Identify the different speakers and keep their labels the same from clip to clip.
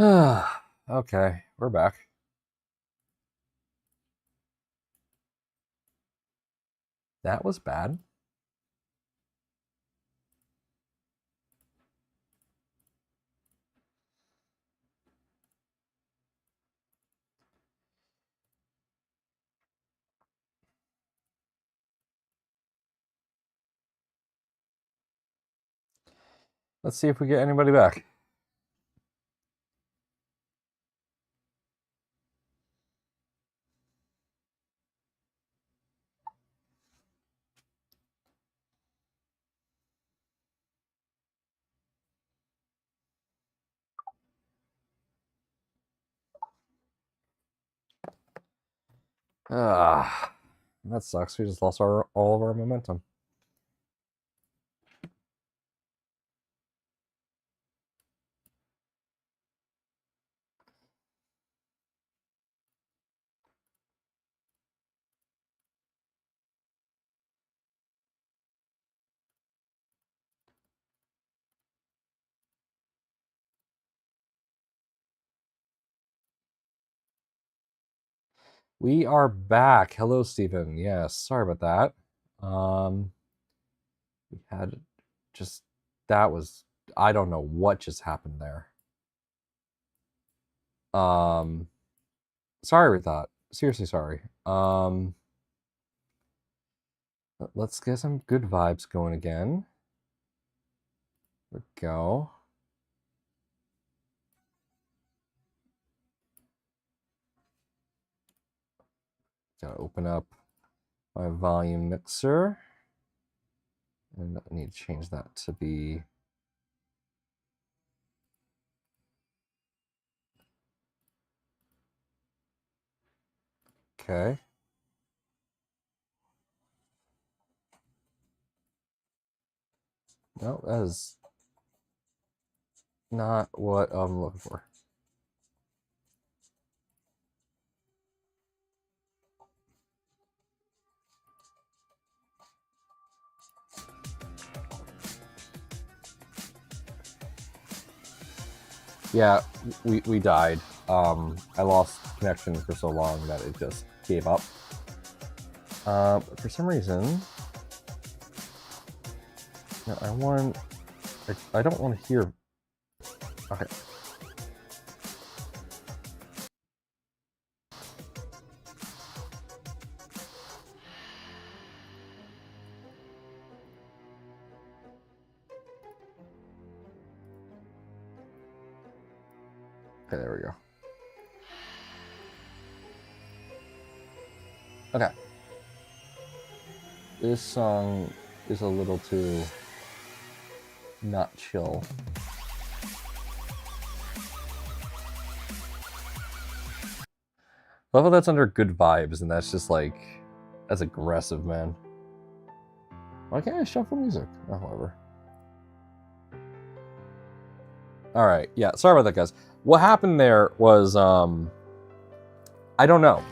Speaker 1: Okay, we're back. That was bad. Let's see if we get anybody back. Ah, that sucks. We just lost all of our momentum. We are back. Hello, Stephen. Yes, sorry about that. We had just that was I don't know what just happened there. Um, sorry with that. Seriously, sorry. Let's get some good vibes going again. There we go. Gotta open up my volume mixer. And I need to change that to be okay. No, that is not what I'm looking for. Yeah, we died. I lost connection for so long that it just gave up. For some reason, no, I don't want to hear. Okay. Okay, there we go. Okay. This song is a little too not chill. Love how that's under good vibes, and that's just like, that's aggressive, man. Why can't I shuffle music? Oh, however. All right, yeah, sorry about that, guys. What happened there was, I don't know.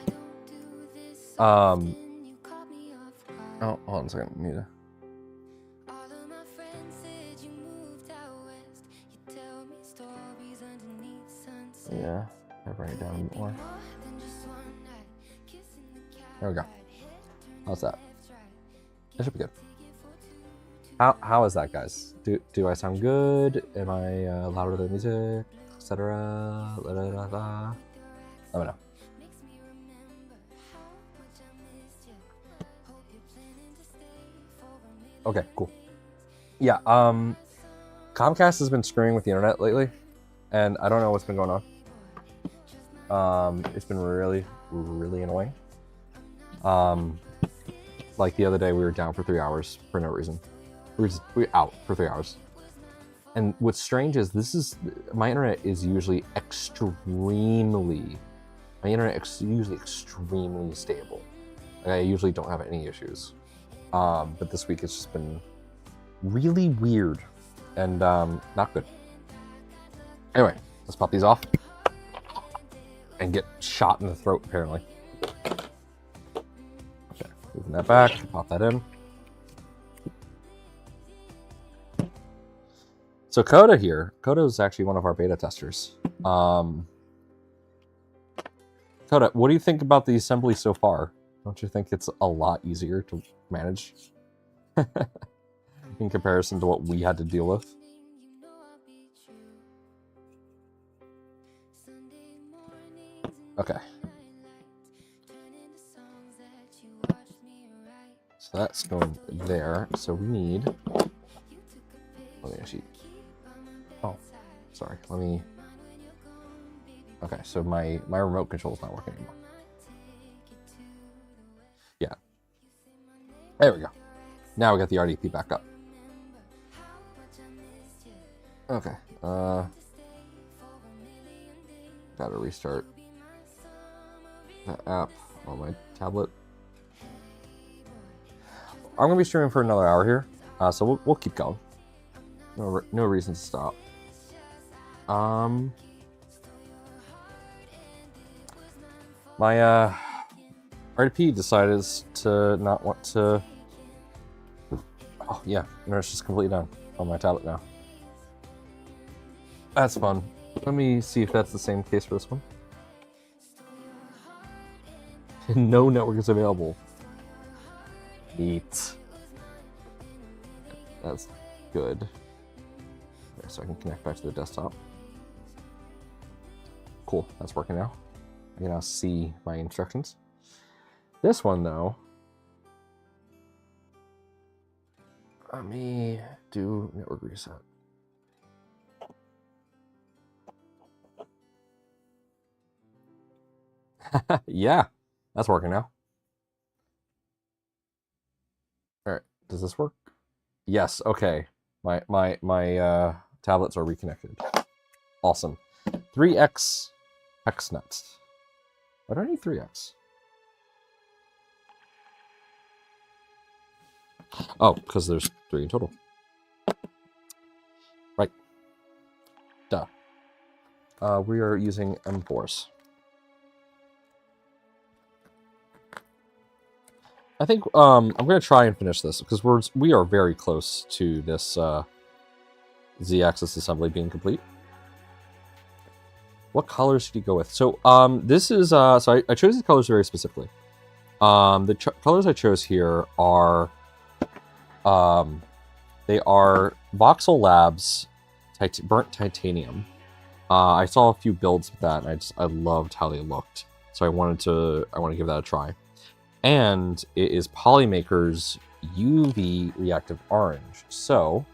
Speaker 1: Oh, hold on a second. I need to... Yeah, I bring it down a bit more. There we go. How's that? That should be good. How is that, guys? Do I sound good? Am I louder than music, etc.? Let me know. Okay, cool. Yeah, Comcast has been screwing with the internet lately, and I don't know what's been going on. It's been really, really annoying. Like the other day, we were down for 3 hours for no reason. We were out for 3 hours. And what's strange is my internet is usually extremely stable. Like, I usually don't have any issues. But this week it's just been really weird and not good. Anyway, let's pop these off and get shot in the throat, apparently. Okay, moving that back, pop that in. So Coda here. Coda is actually one of our beta testers. Coda, what do you think about the assembly so far? Don't you think it's a lot easier to manage in comparison to what we had to deal with? Okay. So that's going there. So we need... Let me actually... Oh, sorry. Let me... Okay, so my remote control is not working anymore. Yeah. There we go. Now we got the RDP back up. Okay. Gotta restart that app on my tablet. I'm gonna be streaming for another hour here, so we'll keep going. No reason to stop. My RDP decided to not want to. Oh yeah, no, it's just completely done on my tablet now. That's fun. Let me see if that's the same case for this one. No network is available. Neat. That's good. Okay, so I can connect back to the desktop. Cool, that's working now. I can now see my instructions. This one, though, let me do network reset. Yeah, that's working now. All right, does this work? Yes. Okay, my tablets are reconnected. Awesome. 3x X nuts. Why do I need 3x? Oh, because there's 3 in total. Right. Duh. We are using M4s. I think I'm going to try and finish this because we are very close to this Z-axis assembly being complete. What colors should you go with? So this is so I chose these colors very specifically. The colors I chose here are they are Voxel Labs burnt titanium. I saw a few builds with that, and I loved how they looked. So I want to give that a try. And it is Polymaker's UV reactive orange. So,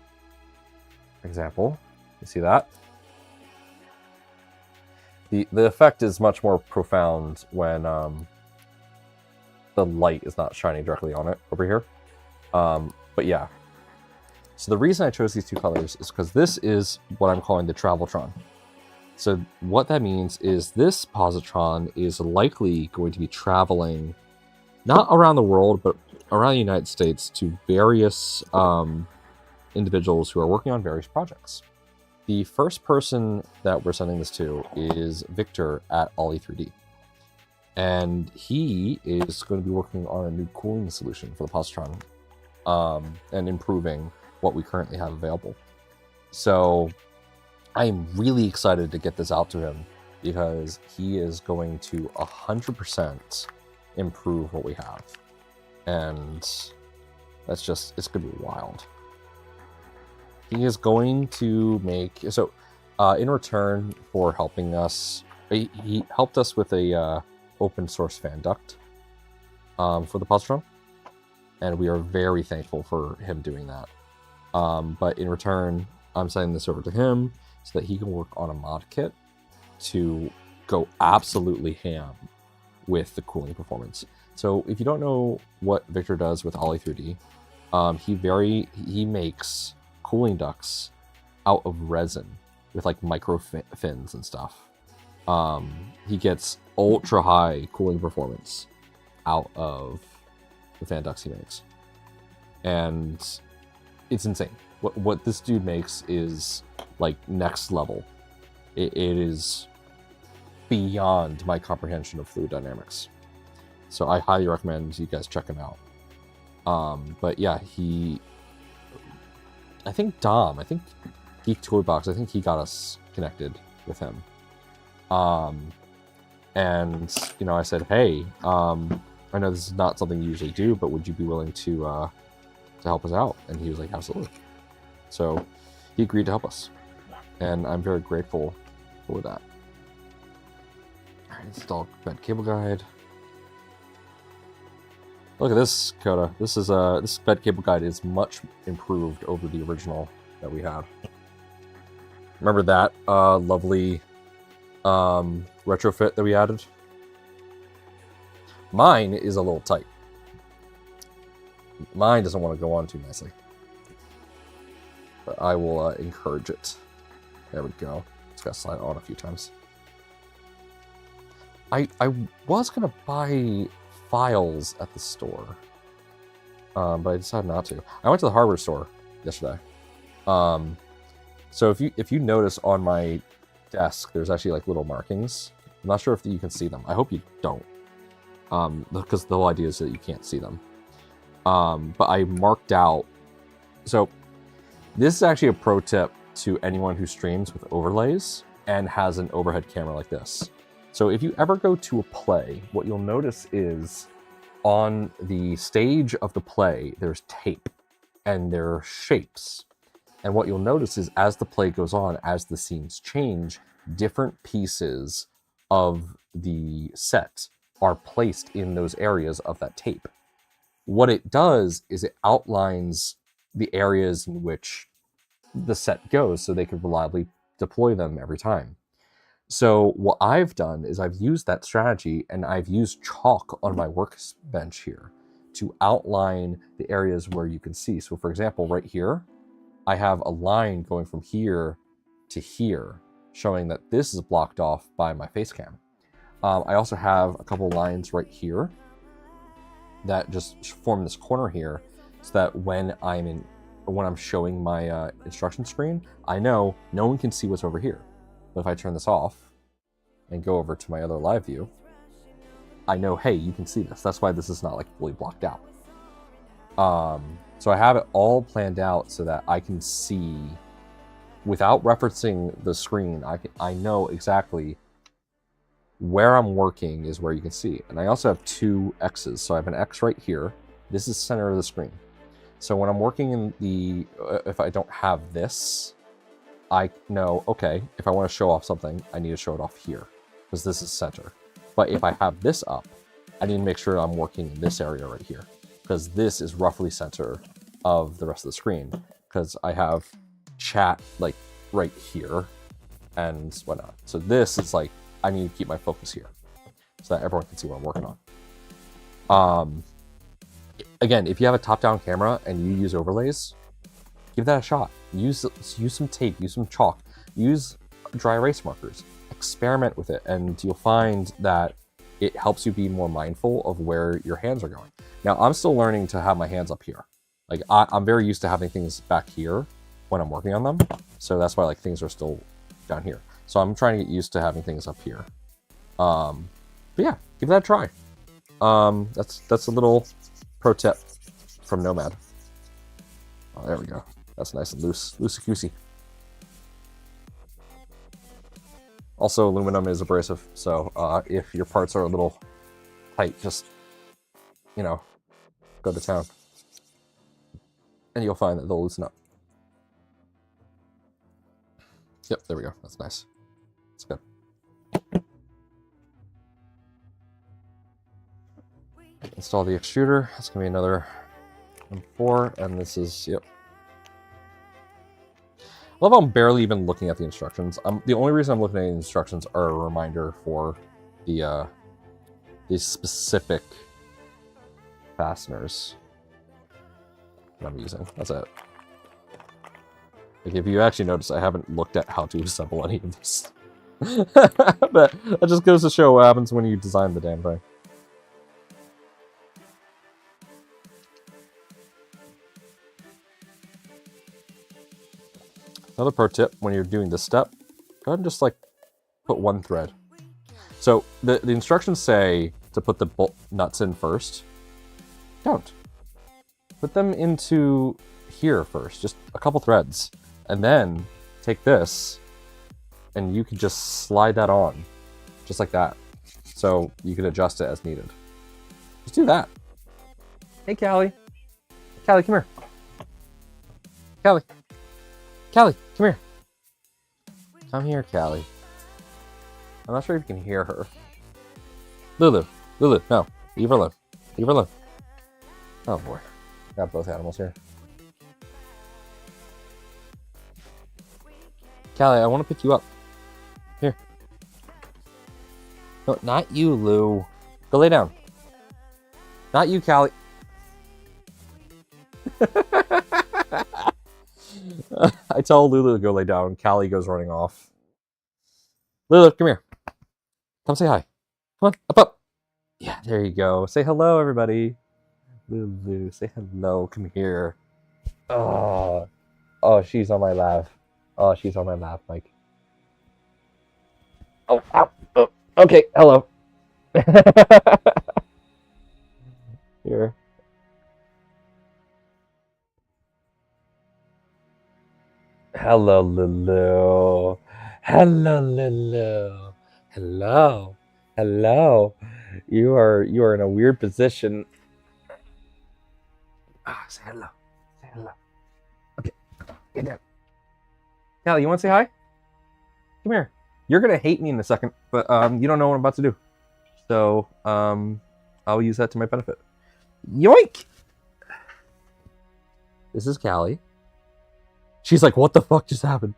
Speaker 1: for example, you see that? The effect is much more profound when the light is not shining directly on it over here. But yeah. So the reason I chose these 2 colors is because this is what I'm calling the Traveltron. So what that means is this Positron is likely going to be traveling not around the world, but around the United States to various individuals who are working on various projects. The first person that we're sending this to is Victor at Ollie 3D. And he is going to be working on a new cooling solution for the Positron and improving what we currently have available. So I'm really excited to get this out to him because he is going to 100% improve what we have. And that's just, it's going to be wild. He is going to make, so in return for helping us, he helped us with a open source fan duct for the Positron. And we are very thankful for him doing that. But in return, I'm sending this over to him so that he can work on a mod kit to go absolutely ham with the cooling performance. So if you don't know what Victor does with Ollie 3D, he makes cooling ducts out of resin with like micro fins and stuff. He gets ultra high cooling performance out of the fan ducts he makes, and it's insane. What this dude makes is like next level. It is beyond my comprehension of fluid dynamics. So I highly recommend you guys check him out. But yeah, I think Geek Toy Box. I think he got us connected with him. And you know, I said, hey, I know this is not something you usually do, but would you be willing to help us out? And he was like, absolutely. So he agreed to help us, and I'm very grateful for that. All right, install bed cable guide. Look at this, Coda. This bed cable guide is much improved over the original that we had. Remember that lovely retrofit that we added? Mine is a little tight. Mine doesn't want to go on too nicely. But I will encourage it. There we go. Just gotta slide it on a few times. I was gonna buy files at the store, but I decided not to. I went to the hardware store yesterday. So if you notice on my desk, there's actually like little markings. I'm not sure if you can see them. I hope you don't, because the whole idea is that you can't see them. But I marked out. So this is actually a pro tip to anyone who streams with overlays and has an overhead camera like this. So if you ever go to a play, what you'll notice is on the stage of the play, there's tape and there are shapes. And what you'll notice is as the play goes on, as the scenes change, different pieces of the set are placed in those areas of that tape. What it does is it outlines the areas in which the set goes so they can reliably deploy them every time. So what I've done is I've used that strategy, and I've used chalk on my workbench here to outline the areas where you can see. So for example, right here, I have a line going from here to here, showing that this is blocked off by my face cam. I also have a couple lines right here that just form this corner here, so that when I'm showing my instruction screen, I know no one can see what's over here. But if I turn this off and go over to my other live view, I know, hey, you can see this. That's why this is not like fully blocked out. So I have it all planned out so that I can see, without referencing the screen, I know exactly where I'm working is where you can see. And I also have two X's. So I have an X right here. This is center of the screen. So when I'm working in the, if I don't have this, I know, okay, if I want to show off something, I need to show it off here, because this is center. But if I have this up, I need to make sure I'm working in this area right here, because this is roughly center of the rest of the screen, because I have chat like right here and whatnot. So this is like, I need to keep my focus here so that everyone can see what I'm working on. Again, if you have a top-down camera and you use overlays, give that a shot. Use some tape, use some chalk, use dry erase markers, experiment with it, and you'll find that it helps you be more mindful of where your hands are going. Now, I'm still learning to have my hands up here. Like, I'm very used to having things back here when I'm working on them, so that's why like things are still down here. So I'm trying to get used to having things up here. But yeah, give that a try. That's a little pro tip from Nomad. Oh, there we go. That's nice and loosey-goosey. Also, aluminum is abrasive, so if your parts are a little tight, just, you know, go to town. And you'll find that they'll loosen up. Yep, there we go. That's nice. That's good. Install the extruder. That's going to be another 4, and this is, yep. I love how I'm barely even looking at the instructions. The only reason I'm looking at the instructions are a reminder for the specific fasteners that I'm using. That's it. Like, if you actually notice, I haven't looked at how to assemble any of this. But that just goes to show what happens when you design the damn thing. Another pro tip, when you're doing this step, go ahead and just like put one thread. So the instructions say to put the bolt nuts in first. Don't. Put them into here first, just a couple threads, and then take this, and you can just slide that on, just like that. So you can adjust it as needed. Just do that. Hey, Callie. Callie, come here. Callie. Callie, come here. Come here, Callie. I'm not sure if you can hear her. Lulu. Lulu, no. Leave her alone. Leave her alone. Oh, boy. Got both animals here. Callie, I want to pick you up. Here. No, not you, Lou. Go lay down. Not you, Callie. I tell Lulu to go lay down. Callie goes running off. Lulu, come here. Come say hi. Come on, up. Yeah, there you go. Say hello, everybody. Lulu, say hello. Come here. Oh, she's on my lap. Oh, she's on my lap, Mike. Oh, ow. Oh, okay, hello. Here. Hello, Lulu. Hello, Lulu. Hello. Hello. You are in a weird position. Say hello. Say hello. Okay. Get down. Callie, you want to say hi? Come here. You're gonna hate me in a second, but you don't know what I'm about to do. So I'll use that to my benefit. Yoink! This is Callie. She's like, what the fuck just happened?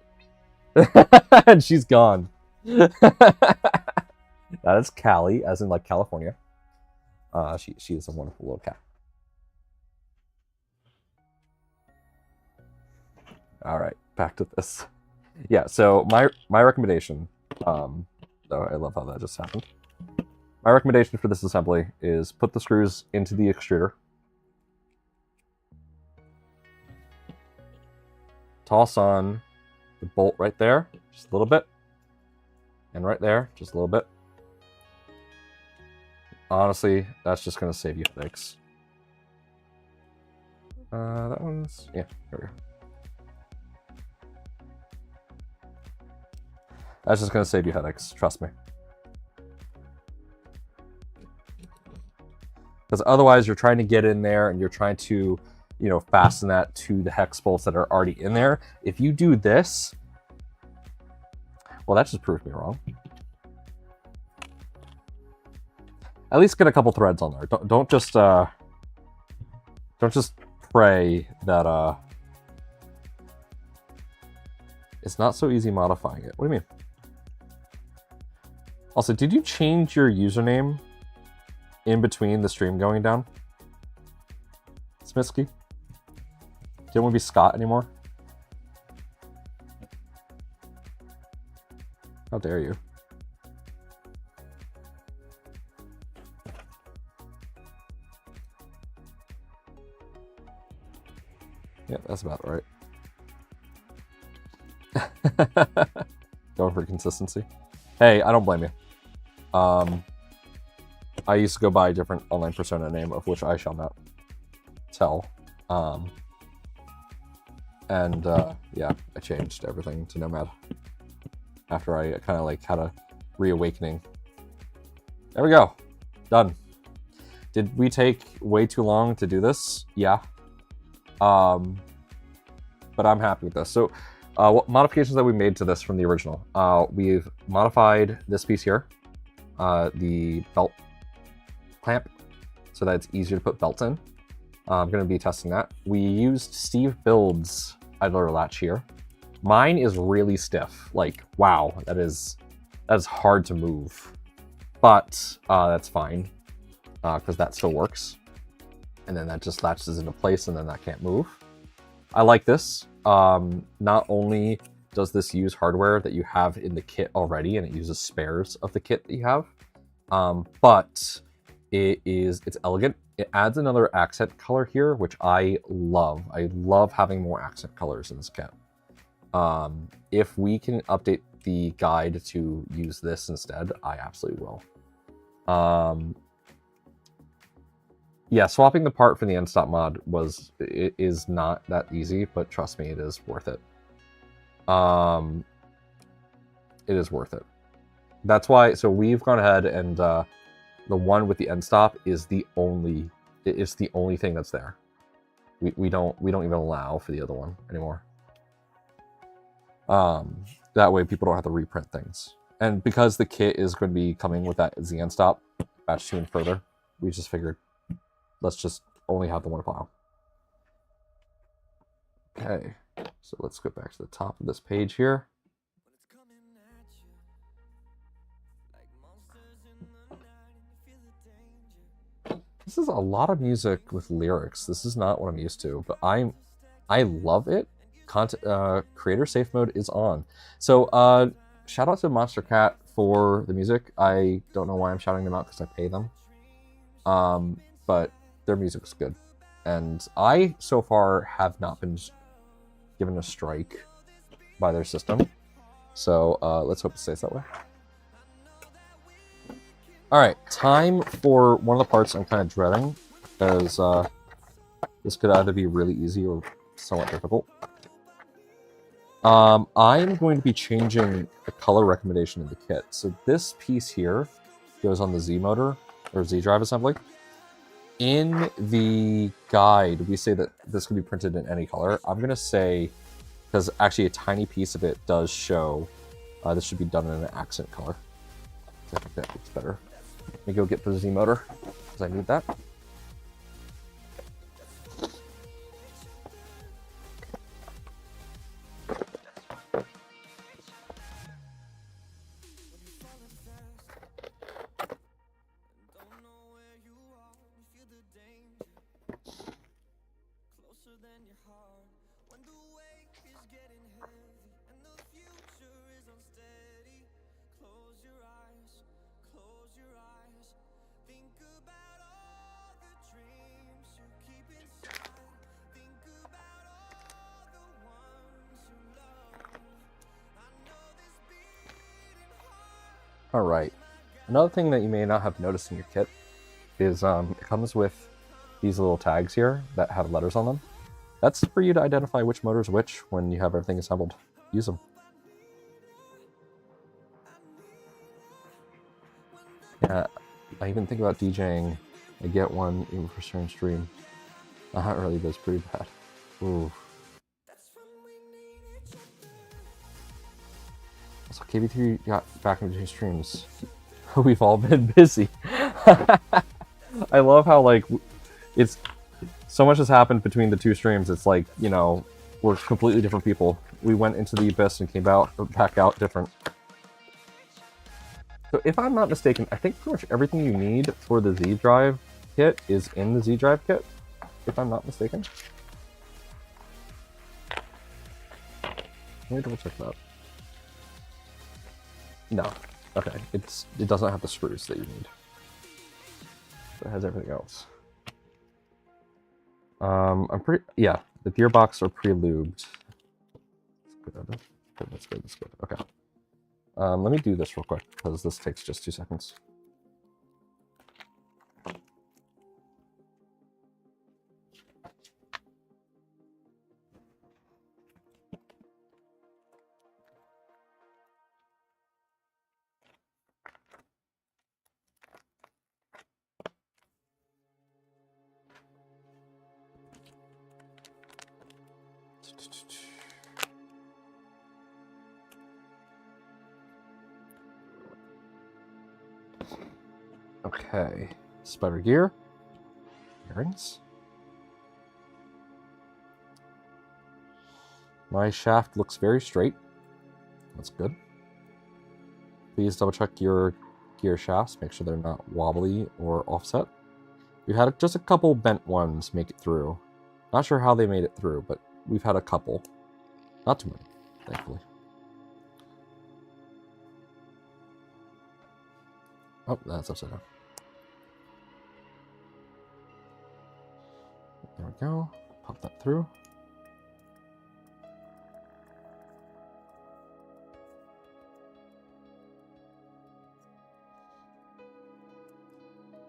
Speaker 1: And she's gone. That is Callie, as in like California. She is a wonderful little cat. All right, back to this. Yeah, so my recommendation, oh, I love how that just happened. My recommendation for this assembly is put the screws into the extruder. Toss on the bolt right there, just a little bit. And right there, just a little bit. Honestly, that's just going to save you headaches. That one's, yeah, there we go. That's just going to save you headaches, trust me. Because otherwise you're trying to get in there and you're trying to, you know, fasten that to the hex bolts that are already in there. If you do this, well, that just proved me wrong. At least get a couple threads on there. Don't just pray that it's not so easy modifying it. What do you mean? Also, did you change your username in between the stream going down? Smisky? You don't want to be Scott anymore? How dare you? Yeah, that's about right. Going for consistency. Hey, I don't blame you. I used to go by a different online persona name, of which I shall not tell. Yeah, I changed everything to Nomad after I kind of like had a reawakening. There we go. Done. Did we take way too long to do this? Yeah. But I'm happy with this. So what modifications that we made to this from the original? We've modified this piece here, the belt clamp, so that it's easier to put belts in. I'm going to be testing that. We used Steve Build's idler latch here. Mine is really stiff. Like, wow, that is hard to move. But that's fine, because that still works. And then that just latches into place, and then that can't move. I like this. Not only does this use hardware that you have in the kit already, and it uses spares of the kit that you have, but it's elegant. It adds another accent color here, which I love. I love having more accent colors in this kit. If we can update the guide to use this instead, I absolutely will. Yeah, swapping the part for the end stop mod is not that easy, but trust me, it is worth it. it is worth it. That's why, so we've gone ahead and the one with the end stop is the only thing that's there. We don't even allow for the other one anymore. That way people don't have to reprint things. And because the kit is going to be coming with that Z end stop, batch 2 and further, we just figured let's just only have the one file. Okay, so let's go back to the top of this page here. This is a lot of music with lyrics. This is not what I'm used to, but I love it. Creator safe mode is on. So shout out to Monster Cat for the music. I don't know why I'm shouting them out because I pay them. But their music's good. And I, so far, have not been given a strike by their system. So let's hope it stays that way. Alright, time for one of the parts I'm kind of dreading, because this could either be really easy or somewhat difficult. I'm going to be changing the color recommendation of the kit. So this piece here goes on the Z motor, or Z drive assembly. In the guide, we say that this can be printed in any color. I'm going to say, because actually a tiny piece of it does show, this should be done in an accent color. I think that looks better. Let me go get the Z motor, because I need that. Alright, another thing that you may not have noticed in your kit is it comes with these little tags here that have letters on them. That's for you to identify which motor is which when you have everything assembled. Use them. Yeah, I even think about DJing. I get one even for certain stream. Not really, but it's pretty bad. Ooh. So KB3 got back into his streams. We've all been busy. I love how, like, it's so much has happened between the two streams. It's like, you know, we're completely different people. We went into the abyss and came back out different. So if I'm not mistaken, I think pretty much everything you need for the Z drive kit is in the Z drive kit, if I'm not mistaken. Let me double check that. No. Okay. It doesn't have the screws that you need. But it has everything else. I'm pretty, yeah, the gearbox are pre-lubed. That's good. Okay. Let me do this real quick, because this takes just 2 seconds. Okay, spider gear, bearings. My shaft looks very straight. That's good. Please double check your gear shafts. Make sure they're not wobbly or offset. We've had just a couple bent ones make it through. Not sure how they made it through, but we've had a couple. Not too many, thankfully. Oh, that's upside down. There we go. Pop that through.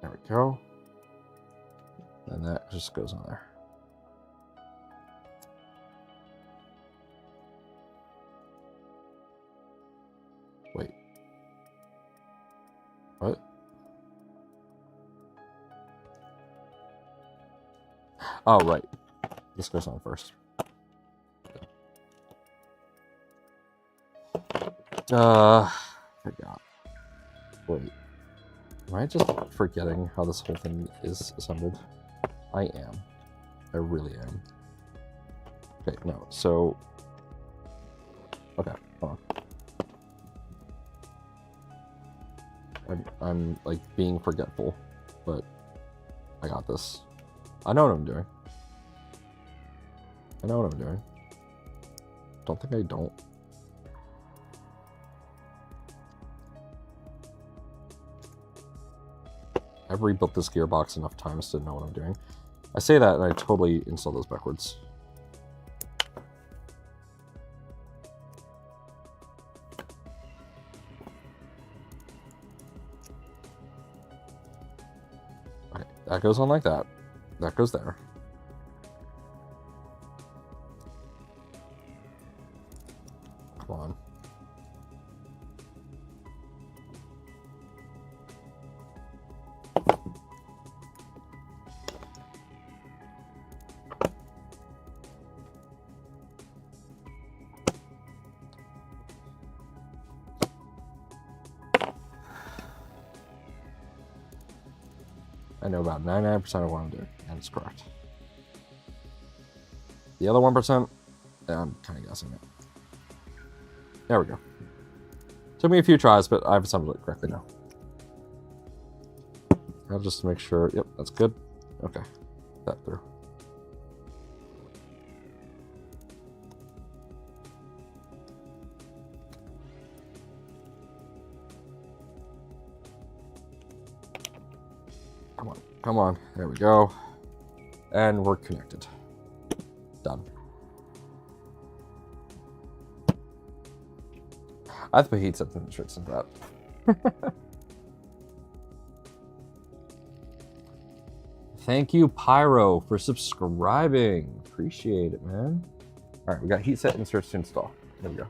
Speaker 1: There we go. And that just goes on there. What? Oh, right. This goes on first. Forgot. Wait. Am I just forgetting how this whole thing is assembled? I am. I really am. Okay, no. So... Okay, hold on. I'm like being forgetful, but I got this. I know what I'm doing. I know what I'm doing. Don't think I don't. I've rebuilt this gearbox enough times to know what I'm doing. I say that and I totally install those backwards. Okay, that goes on like that. That goes there. Come on. I know about 99% of what I'm doing, and it's correct. The other 1%, I'm kind of guessing it. There we go. Took me a few tries, but I've assembled it correctly now. I'll just make sure, yep, that's good. Okay, that through. Come on, come on, there we go. And we're connected. Done. I have to put heat sets and shirts into that. Thank you, Pyro, for subscribing. Appreciate it, man. All right, we got heat set inserts to install. There we go.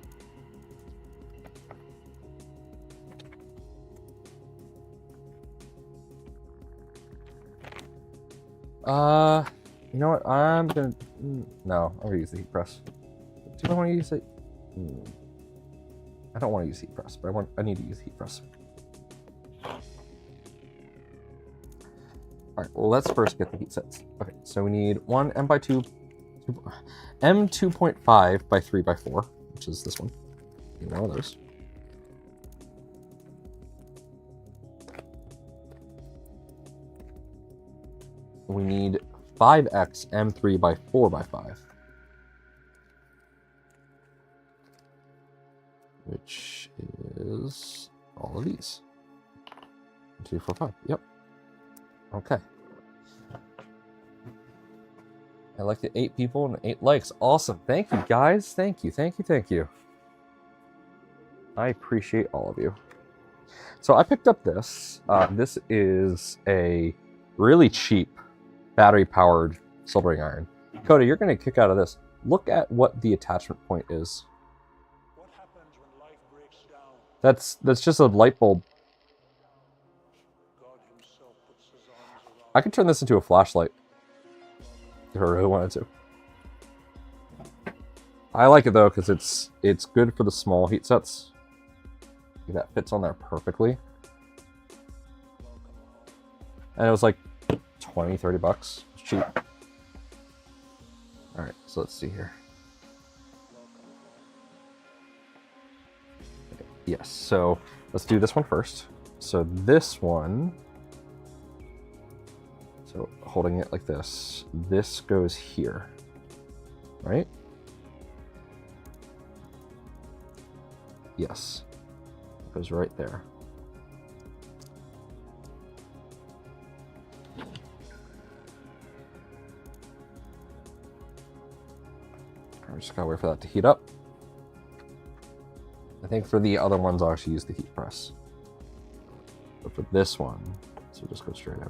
Speaker 1: You know what? I'm gonna... No, I'm gonna use the heat press. Do I want to use it? I don't want to use heat press, but I need to use heat press. All right, well, let's first get the heat sets. Okay, so we need one M2.5 by 3x4, which is this one. Need one of those. We need 5x M3 by 4x5. Which is all of these. 1, 2, 4, 5. Yep. Okay. I like the 8 people and 8 likes. Awesome. Thank you, guys. Thank you. Thank you. Thank you. I appreciate all of you. So I picked up this. This is a really cheap battery-powered soldering iron. Coda, you're going to kick out of this. Look at what the attachment point is.
Speaker 2: What happens when life breaks down?
Speaker 1: That's just a light bulb.
Speaker 2: God himself puts his arms around.
Speaker 1: I could turn this into a flashlight if I really wanted to. I like it though because it's good for the small heat sets. That fits on there perfectly. And it was like 20, 30 bucks. It's cheap. All right, so let's see here. Yes, so let's do this one first. So this one, so holding it like this goes here, right? Yes, it goes right there. I just gotta wait for that to heat up. I think for the other ones, I'll actually use the heat press. But for this one, so just go straight in.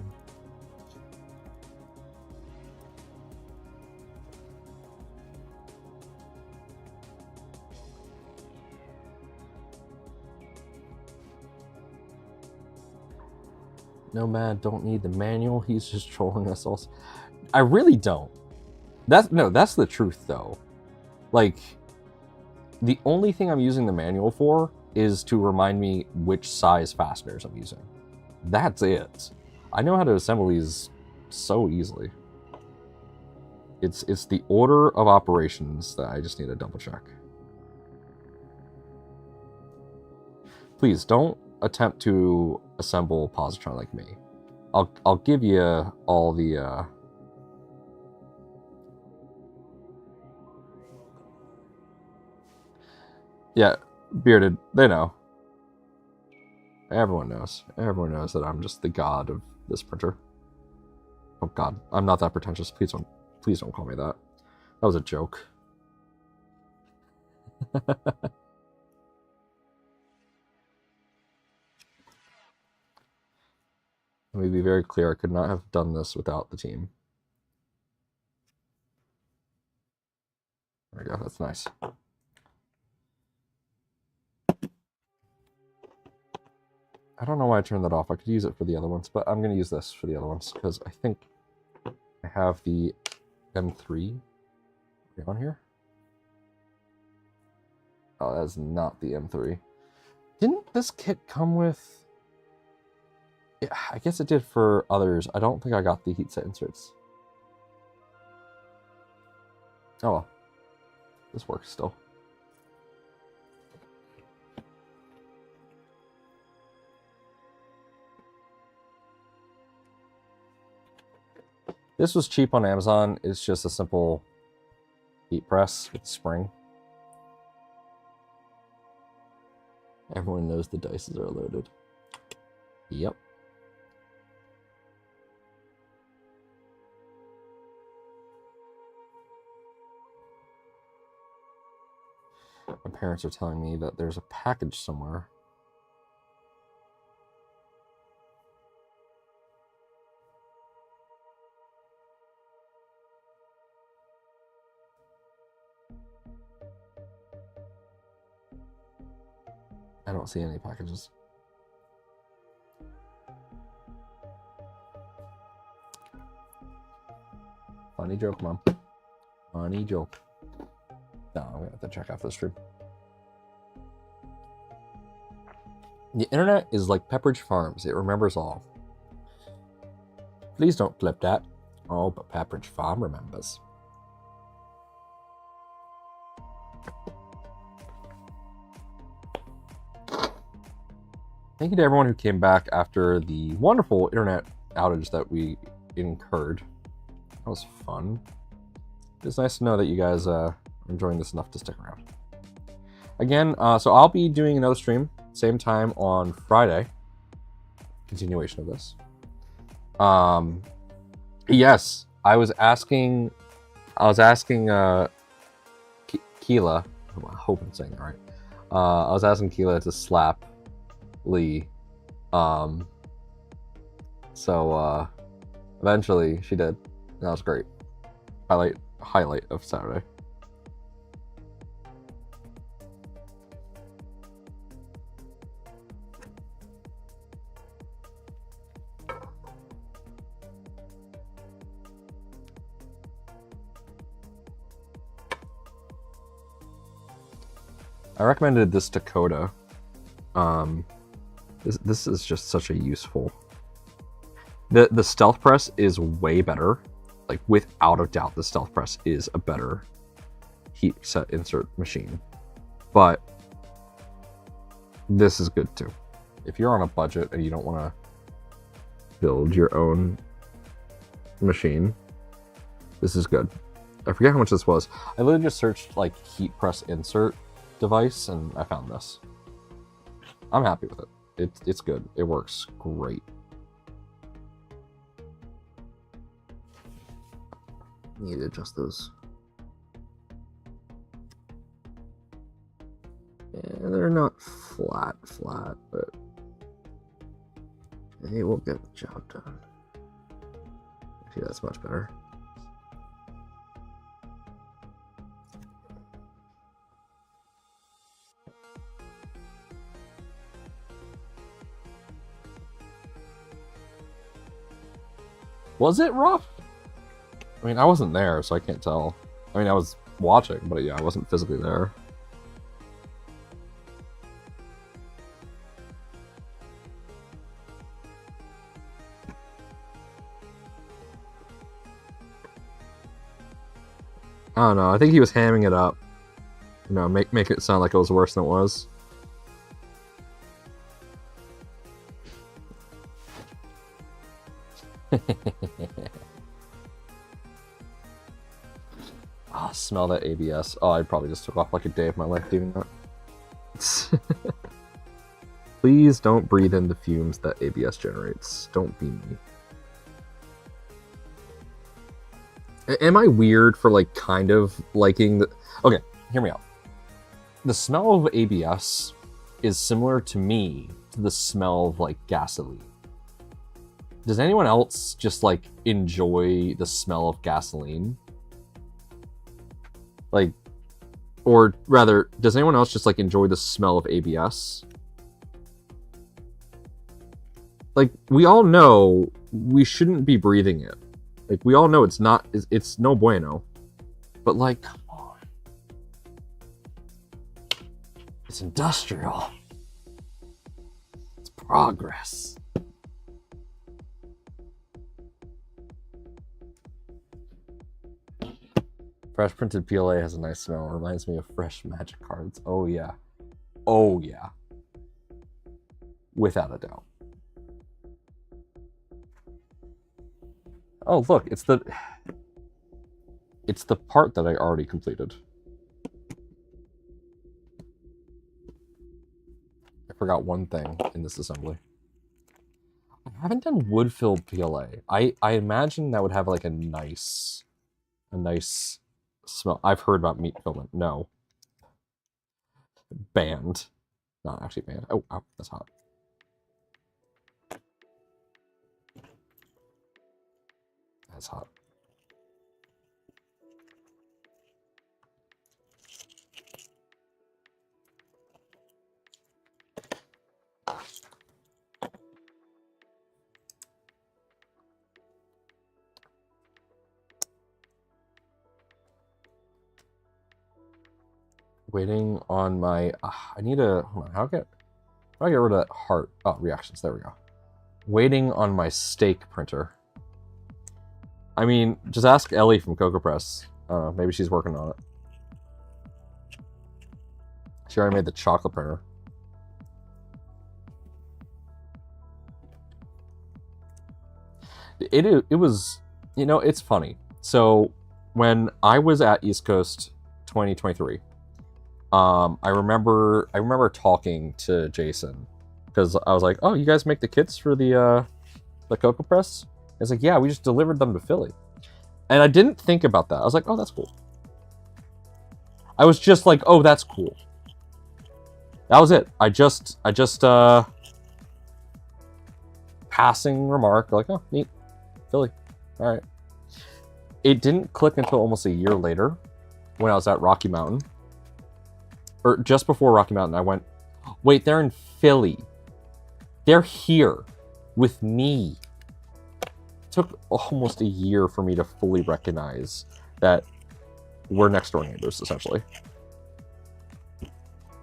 Speaker 1: Nomad don't need the manual. He's just trolling us all. I really don't. That's the truth though. Like, the only thing I'm using the manual for is to remind me which size fasteners I'm using. That's it. I know how to assemble these so easily. It's the order of operations that I just need to double check. Please don't attempt to assemble Positron like me. I'll give you all the yeah, Bearded, they know. Everyone knows. Everyone knows that I'm just the god of this printer. Oh god, I'm not that pretentious. Please don't call me that. That was a joke. Let me be very clear, I could not have done this without the team. There we go, that's nice. I don't know why I turned that off. I could use it for the other ones, but I'm going to use this for the other ones because I think I have the M3 on here. Oh, that is not the M3. Didn't this kit come with... Yeah, I guess it did for others. I don't think I got the heat set inserts. Oh well. This works still. This was cheap on Amazon. It's just a simple heat press with spring. Everyone knows the dices are loaded. Yep. My parents are telling me that there's a package somewhere. I don't see any packages. Funny joke, Mom. Funny joke. No, I'm gonna have to check after the stream. The internet is like Pepperidge Farms. It remembers all. Please don't clip that. Oh, but Pepperidge Farm remembers. Thank you to everyone who came back after the wonderful internet outage that we incurred. That was fun. It's nice to know that you guys are enjoying this enough to stick around. Again, so I'll be doing another stream, same time on Friday. Continuation of this. Yes, I was asking Keela, I hope I'm saying that right. I was asking Keela to slap Lee. So eventually she did. That was great. Highlight of Saturday. I recommended this Dakota. This is just such a useful. The stealth press is way better. Like, without a doubt, the stealth press is a better heat set insert machine. But this is good too. If you're on a budget and you don't want to build your own machine, this is good. I forget how much this was. I literally just searched like heat press insert device and I found this. I'm happy with it. It's good. It works great. Need to adjust those. Yeah, they're not flat, but they will get the job done. See, that's much better. Was it rough? I mean, I wasn't there, so I can't tell. I mean, I was watching, but yeah, I wasn't physically there. I don't know. I think he was hamming it up. You know, make it sound like it was worse than it was. Oh, smell that ABS. Oh, I probably just took off like a day of my life doing that. Please don't breathe in the fumes that ABS generates. Don't be me. Am I weird for, like, kind of liking the... Okay, hear me out. The smell of ABS is similar to me to the smell of, like, gasoline. Does anyone else just, like, enjoy the smell of gasoline? Like, or rather, does anyone else just, like, enjoy the smell of ABS? Like, we all know we shouldn't be breathing it. Like, we all know it's not, it's no bueno. But, like, come on. It's industrial. It's progress. Fresh printed PLA has a nice smell. It reminds me of fresh Magic cards. Oh, yeah. Oh, yeah. Without a doubt. Oh, look, it's the part that I already completed. I forgot one thing in this assembly. I haven't done wood-filled PLA. I imagine that would have like a nice smell. I've heard about meat filament. No. Banned. Not actually banned. Oh, ow, that's hot. That's hot. Waiting on my... I need a... Hold on, how do I get rid of that heart? Oh, reactions. There we go. Waiting on my steak printer. I mean, just ask Ellie from Cocoa Press. Maybe she's working on it. She already made the chocolate printer. It was... You know, it's funny. So, when I was at East Coast 2023... I remember talking to Jason because I was like, "Oh, you guys make the kits for the Cocoa Press?" He's like, "Yeah, we just delivered them to Philly," and I didn't think about that. I was like, "Oh, that's cool." I was just like, "Oh, that's cool." That was it. I just passing remark like, "Oh, neat, Philly, all right." It didn't click until almost a year later when I was at Rocky Mountain. Or just before Rocky Mountain, I went, wait, they're in Philly. They're here with me. It took almost a year for me to fully recognize that we're next door neighbors, essentially.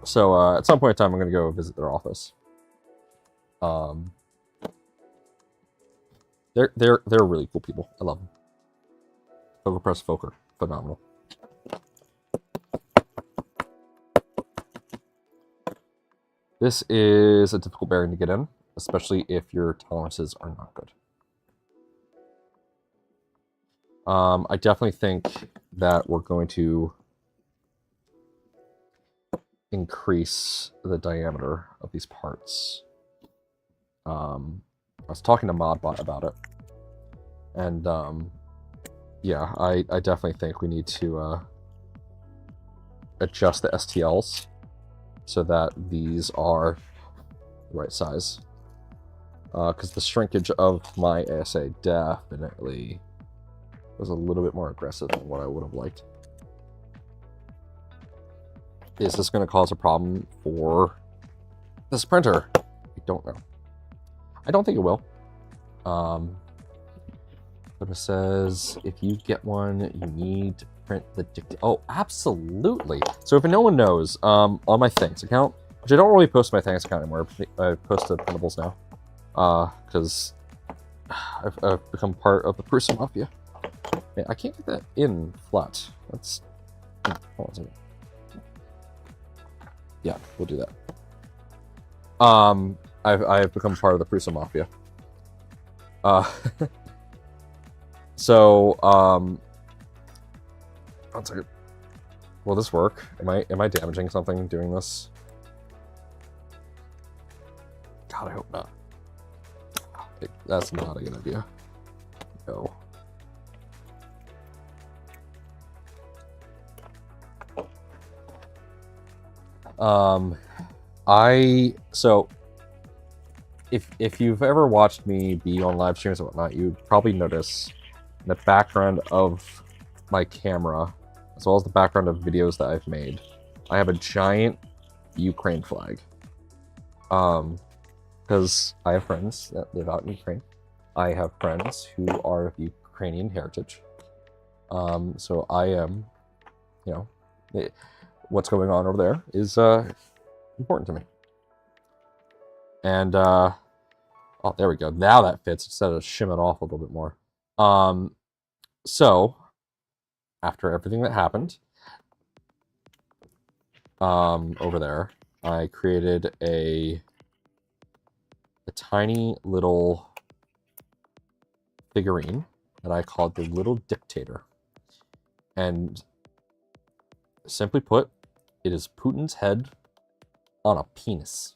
Speaker 1: So at some point in time, I'm going to go visit their office. They're really cool people. I love them. Cocoa Press Foker, phenomenal. This is a difficult bearing to get in, especially if your tolerances are not good. I definitely think that we're going to increase the diameter of these parts. I was talking to Modbot about it, and yeah, I definitely think we need to adjust the STLs so that these are the right size. Because the shrinkage of my ASA definitely was a little bit more aggressive than what I would have liked. Is this going to cause a problem for this printer? I don't know. I don't think it will. But it says if you get one, you need to print the dictate. Oh, absolutely. So if no one knows, on my Thanks account, which I don't really post my Thanks account anymore, I post the printables now, because I've become part of the Prusa Mafia. Man, I can't get that in flat. That's hold on a second. Yeah, we'll do that. I've become part of the Prusa Mafia. So, one second. Will this work? Am I damaging something doing this? God, I hope not. That's not a good idea. No. So if you've ever watched me be on live streams and whatnot, you'd probably notice in the background of my camera, as well as the background of videos that I've made, I have a giant Ukraine flag. Because I have friends that live out in Ukraine. I have friends who are of Ukrainian heritage. So I am, what's going on over there is important to me. And oh, there we go. Now that fits instead of shimming off a little bit more. So after everything that happened over there, I created a tiny little figurine that I called the Little Dictator. And simply put, it is Putin's head on a penis.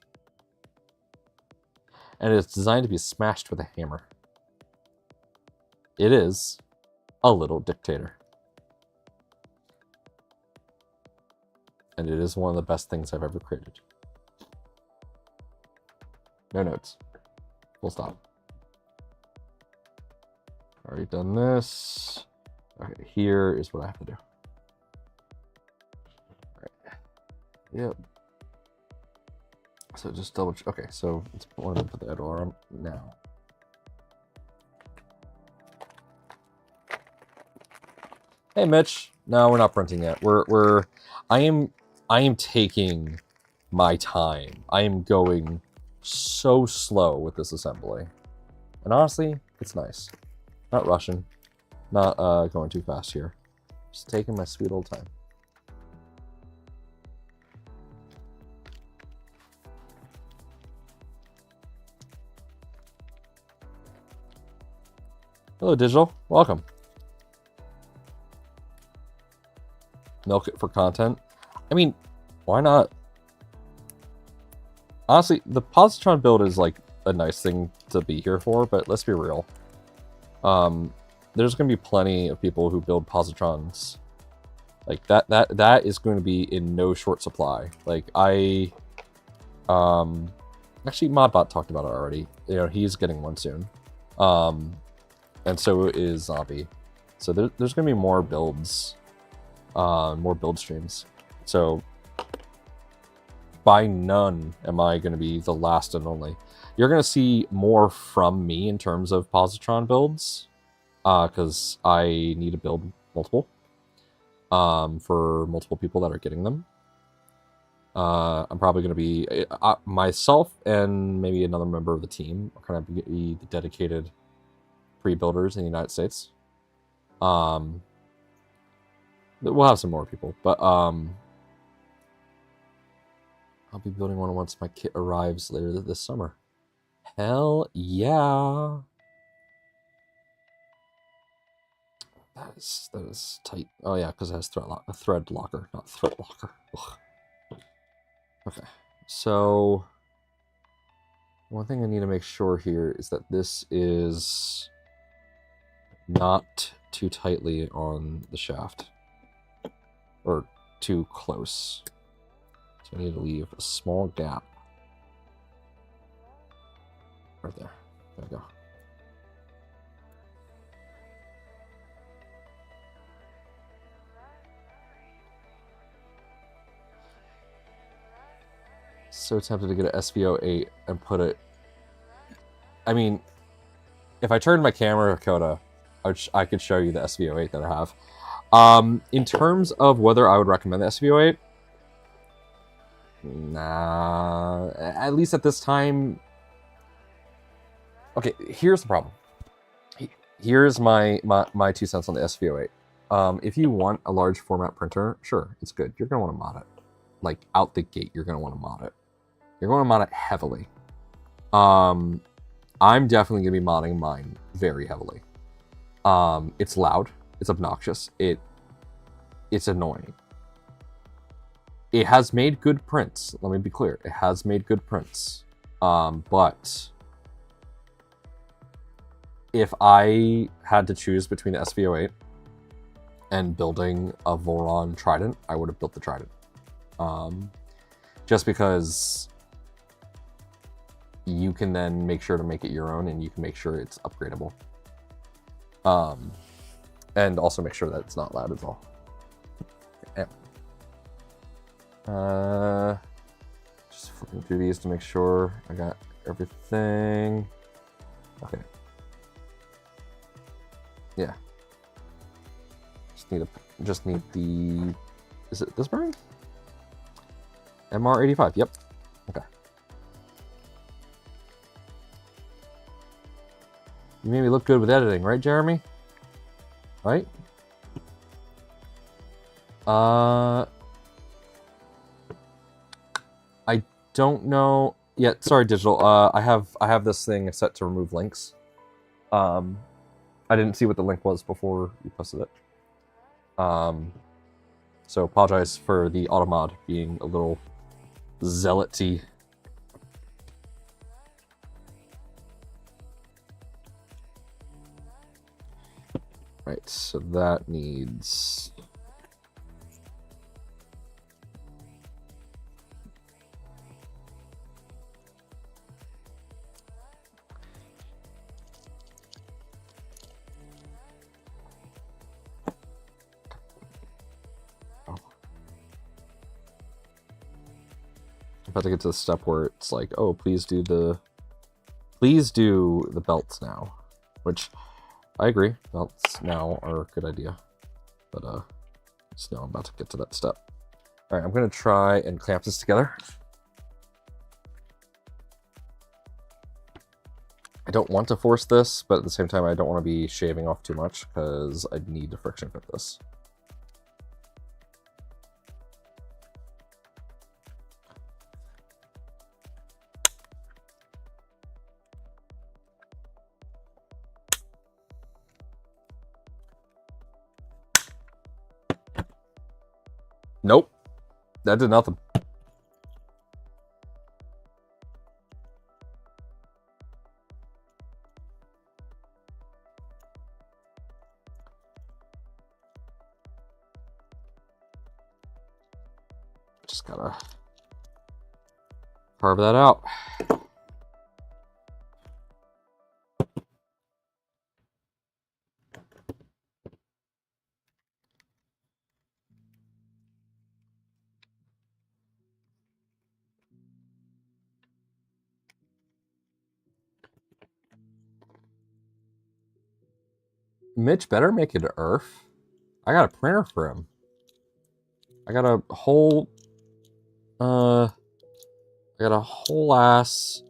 Speaker 1: And it's designed to be smashed with a hammer. It is a little dictator. And it is one of the best things I've ever created. No notes. Full stop. Already done this. Okay, here is what I have to do. All right. Yep. So just double check. Okay, so let's put the editor on now. Hey Mitch. No, we're not printing yet. I am taking my time. I am going so slow with this assembly. And honestly, it's nice. Not rushing. Not going too fast here. Just taking my sweet old time. Hello, Digital. Welcome. Milk it for content. I mean, why not? Honestly, the Positron build is like a nice thing to be here for, but let's be real. There's going to be plenty of people who build Positrons. Like that is going to be in no short supply. Like actually Modbot talked about it already. You know, he's getting one soon. And so is Zombie. So there's going to be more builds, more build streams. So by none am I going to be the last and only. You're going to see more from me in terms of Positron builds, because I need to build multiple for multiple people that are getting them. I'm probably going to be myself and maybe another member of the team are going to be the dedicated pre-builders in the United States. We'll have some more people, but I'll be building one once my kit arrives later this summer. Hell yeah! That is tight. Oh yeah, because it has thread locker, not thread locker. Ugh. Okay, so one thing I need to make sure here is that this is not too tightly on the shaft, or too close. So I need to leave a small gap right there. There we go. So tempted to get an SVO8 and put it... I mean, if I turned my camera, Coda, I could show you the SV08 that I have. In terms of whether I would recommend the SV08, nah. At least at this time. Okay, here's the problem. Here's my 2 cents on the SV08. If you want a large format printer, sure, it's good. You're gonna want to mod it. Like out the gate, you're gonna want to mod it. You're going to mod it heavily. I'm definitely gonna be modding mine very heavily. It's loud. It's obnoxious. It's annoying. It has made good prints. Let me be clear. It has made good prints. But if I had to choose between the SV08 and building a Voron Trident, I would have built the Trident. Just because you can then make sure to make it your own, and you can make sure it's upgradable. And also make sure that it's not loud as well. Yeah. Just flipping through these to make sure I got everything. Okay. Yeah. Just need the. Is it this bearing? MR85. Yep. Okay. You made me look good with editing, right, Jeremy? Right? I don't know. Yeah, sorry, Digital. I have this thing set to remove links. I didn't see what the link was before you posted it. So apologize for the automod being a little zealot-y. Right, so that needs... I'm about to get to the step where it's like, oh, please do the belts now, which I agree, belts now are a good idea, but just know I'm about to get to that step. All right, I'm gonna try and clamp this together. I don't want to force this, but at the same time, I don't want to be shaving off too much because I need to friction fit this. Nope, that did nothing. Just gotta carve that out. Mitch better make it Earth. I got a printer for him. I got a whole ass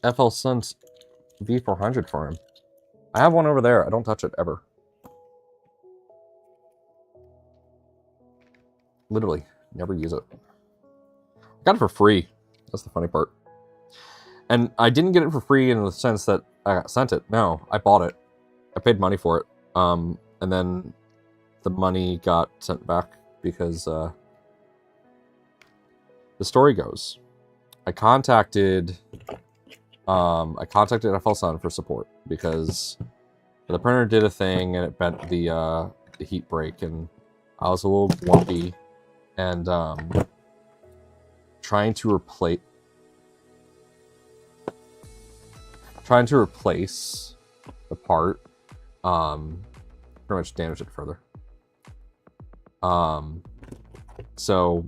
Speaker 1: FL Suns V400 for him. I have one over there. I don't touch it ever. Literally, never use it. I got it for free. That's the funny part. And I didn't get it for free in the sense that I got sent it. No, I bought it. I paid money for it. And then the money got sent back because the story goes, I contacted FL Sun for support because the printer did a thing and it bent the heat break, and I was a little lumpy, and trying to replace the part pretty much damaged it further. So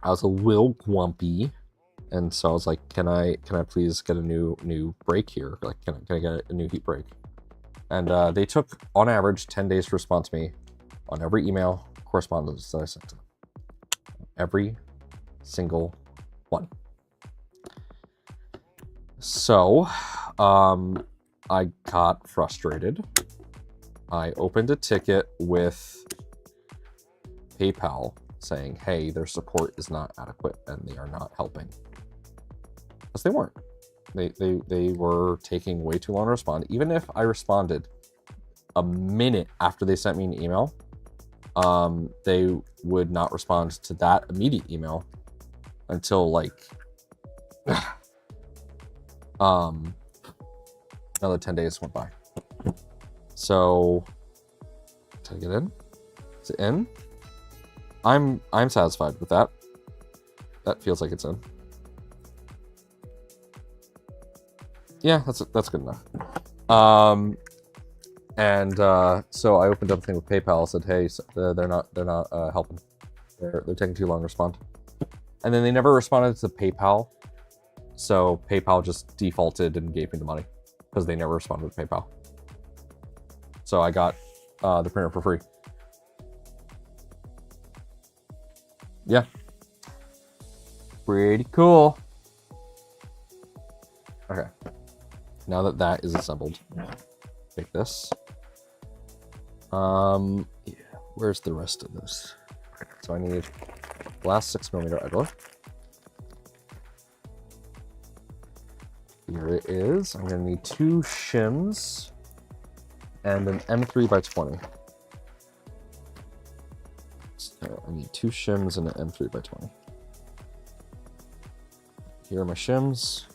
Speaker 1: I was a little grumpy, and so I was like, can I please get a new brake here? Like, can I get a new heat brake? And they took, on average, 10 days to respond to me on every email correspondence that I sent to them. Every single one. So, I got frustrated. I opened a ticket with PayPal saying, hey, their support is not adequate and they are not helping. Because they weren't. They were taking way too long to respond. Even if I responded a minute after they sent me an email, they would not respond to that immediate email until like another 10 days went by. So did I get in? Is it in? I'm satisfied with that. That feels like it's in. Yeah, that's good enough. So I opened up a thing with PayPal, said, hey, they're not helping. They're taking too long to respond. And then they never responded to PayPal. So PayPal just defaulted and gave me the money because they never responded to PayPal. So I got the printer for free. Yeah. Pretty cool. Okay. Now that that is assembled, take this. Yeah, where's the rest of this? So I need last 6mm idler. Here it is. I'm gonna need 2 shims and an M3x20. So I need 2 shims and an M3x20. Here are my shims.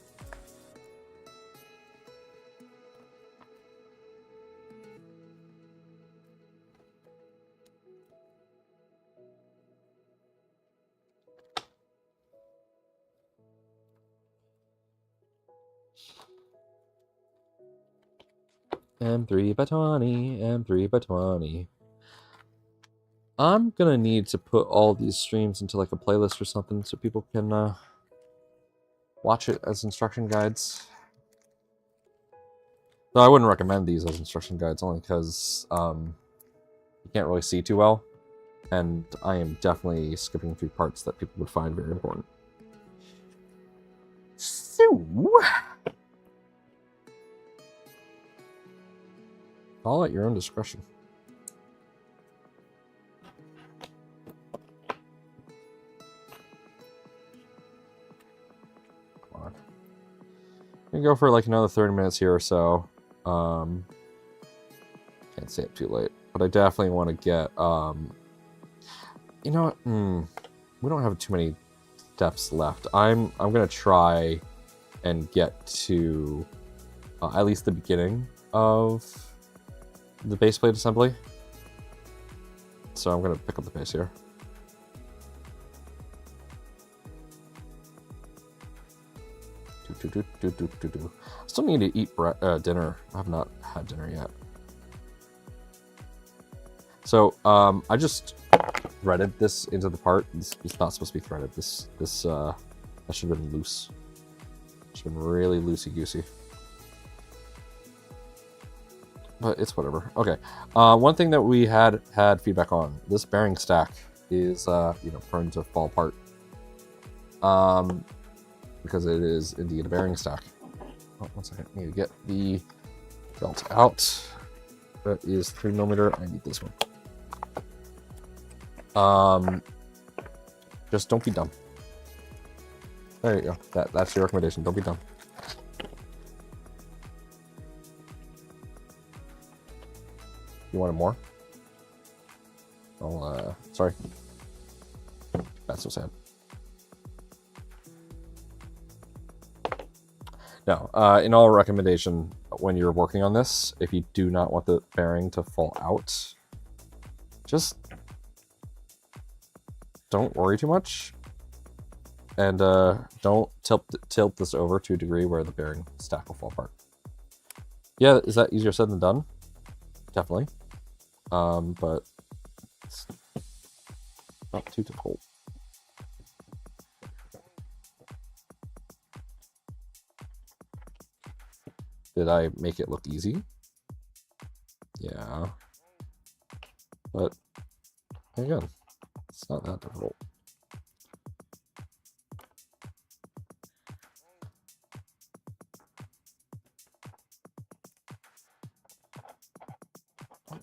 Speaker 1: M3x20, M3x20. I'm gonna need to put all these streams into like a playlist or something so people can watch it as instruction guides. Though I wouldn't recommend these as instruction guides only because you can't really see too well, and I am definitely skipping through parts that people would find very important. So, all at your own discretion. Come on. I'm gonna go for like another 30 minutes here or so. Can't stay up too late, but I definitely want to get you know what? We don't have too many steps left. I'm gonna try and get to at least the beginning of the base plate assembly. So I'm gonna pick up the pace here. I still need to eat dinner. I have not had dinner yet. So I just threaded this into the part. It's not supposed to be threaded. This that should have been loose. Should have been really loosey-goosey. But it's whatever. Okay. One thing that we had feedback on, this bearing stack is prone to fall apart. Because it is indeed a bearing stack. Oh, 1 second. I need to get the belt out. That is 3mm. I need this one. Just don't be dumb. There you go. That's your recommendation. Don't be dumb. You wanted more? Oh, sorry. That's so sad. No, in all recommendation, when you're working on this, if you do not want the bearing to fall out, just don't worry too much. And don't tilt this over to a degree where the bearing stack will fall apart. Yeah, is that easier said than done? Definitely. But it's not too difficult. Did I make it look easy? Yeah. But again, it's not that difficult.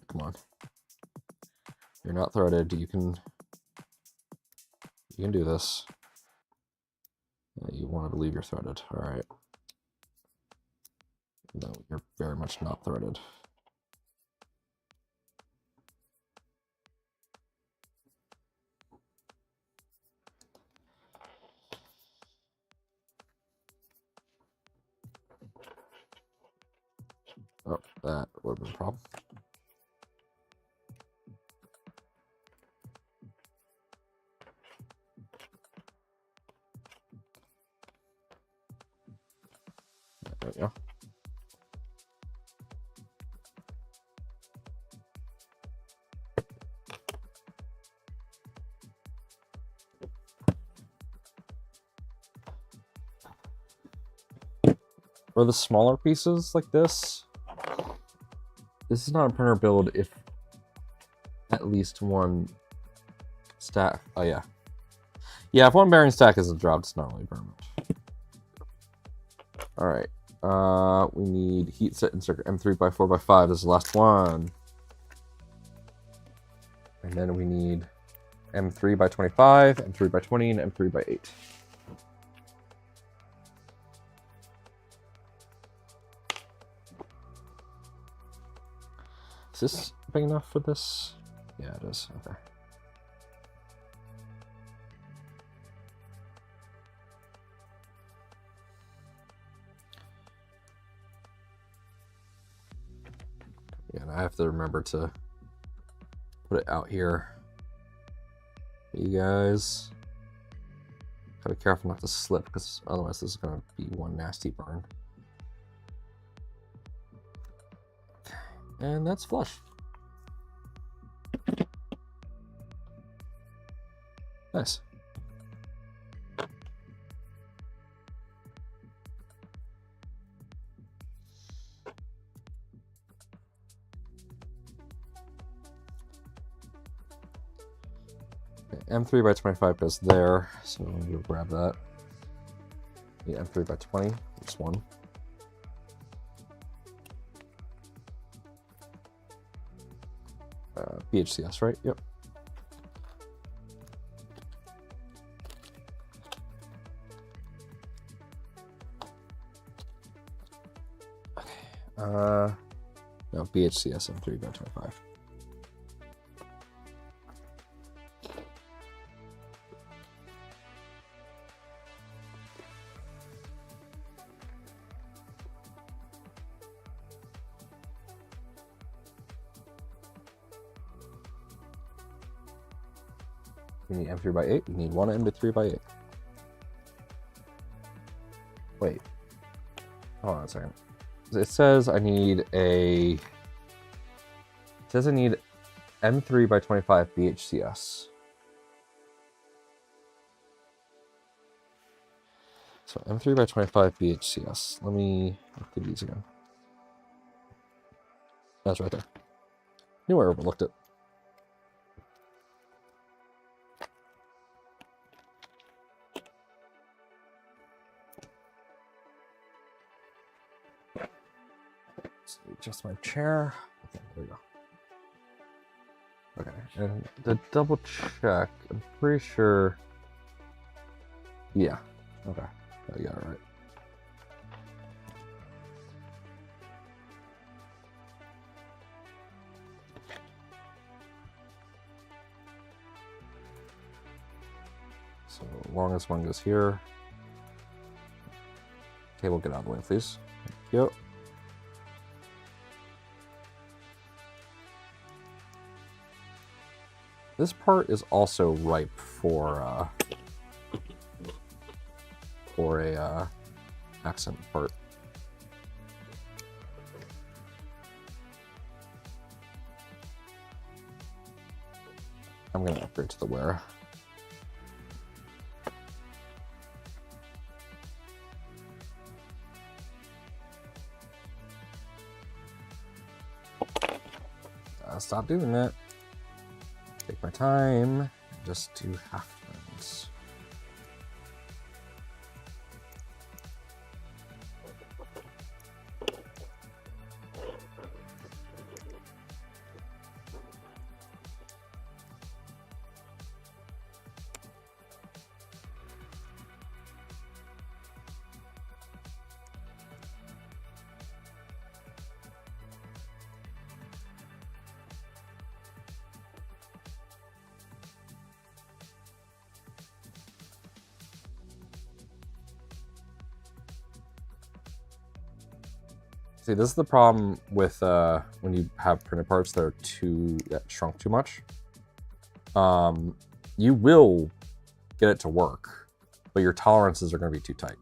Speaker 1: Come on. You're not threaded. You can do this. You want to believe you're threaded. All right. No, you're very much not threaded. Oh, that would have been a problem. There we go. For the smaller pieces like this is not a printer build if at least one stack. Oh yeah. Yeah, if one bearing stack isn't dropped, it's not really permanent. Alright. We need heat set insert M3 by 4 by 5. This is the last one. And then we need M3 by 25, M3 by 20, and M3 by 8. Is this big enough for this? Yeah, it is. Okay. Yeah, and I have to remember to put it out here. You guys gotta be careful not to slip, because otherwise this is gonna be one nasty burn. And that's flush. Nice. Okay, M3 by 25 goes there, so we'll grab that. The M3 by 20, just one. BHCS, right? Yep. Okay. No, BHCS M3 by 25. We need M3 by 8. We need one M3 by 8. Wait. Hold on a second. It says I need a... It says I need M3 by 25 BHCS. So M3 by 25 BHCS. Let me look through these again. That's right there. Knew I overlooked it. Adjust my chair. Okay, there we go. Okay, and to double check, I'm pretty sure. Yeah. Okay. I got it right. So longest one goes here. Cable, get out of the way, please. Thank you. This part is also ripe for a accent part. I'm gonna upgrade to the wear. stop doing that. Take my time. Just do half turns. See, this is the problem with when you have printed parts that are that shrunk too much. You will get it to work, but your tolerances are going to be too tight.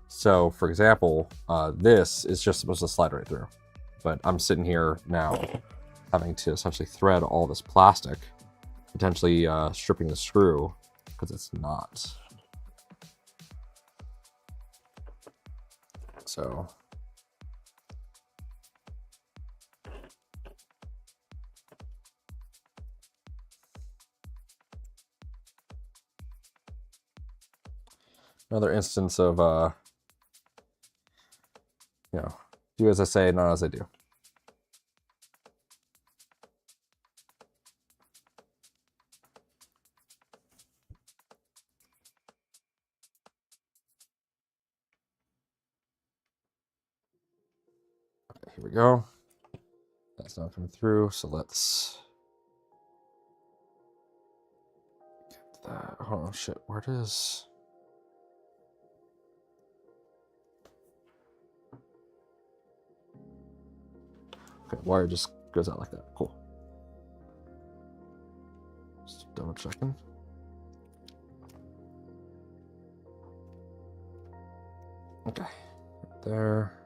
Speaker 1: So, for example, this is just supposed to slide right through, but I'm sitting here now having to essentially thread all this plastic, potentially stripping the screw because it's not. So. Another instance of, you know, do as I say, not as I do. Okay, here we go. That's not coming through, so let's get that. Oh shit, where it is? Okay, wire just goes out like that. Cool. Just double checking. Okay, right there.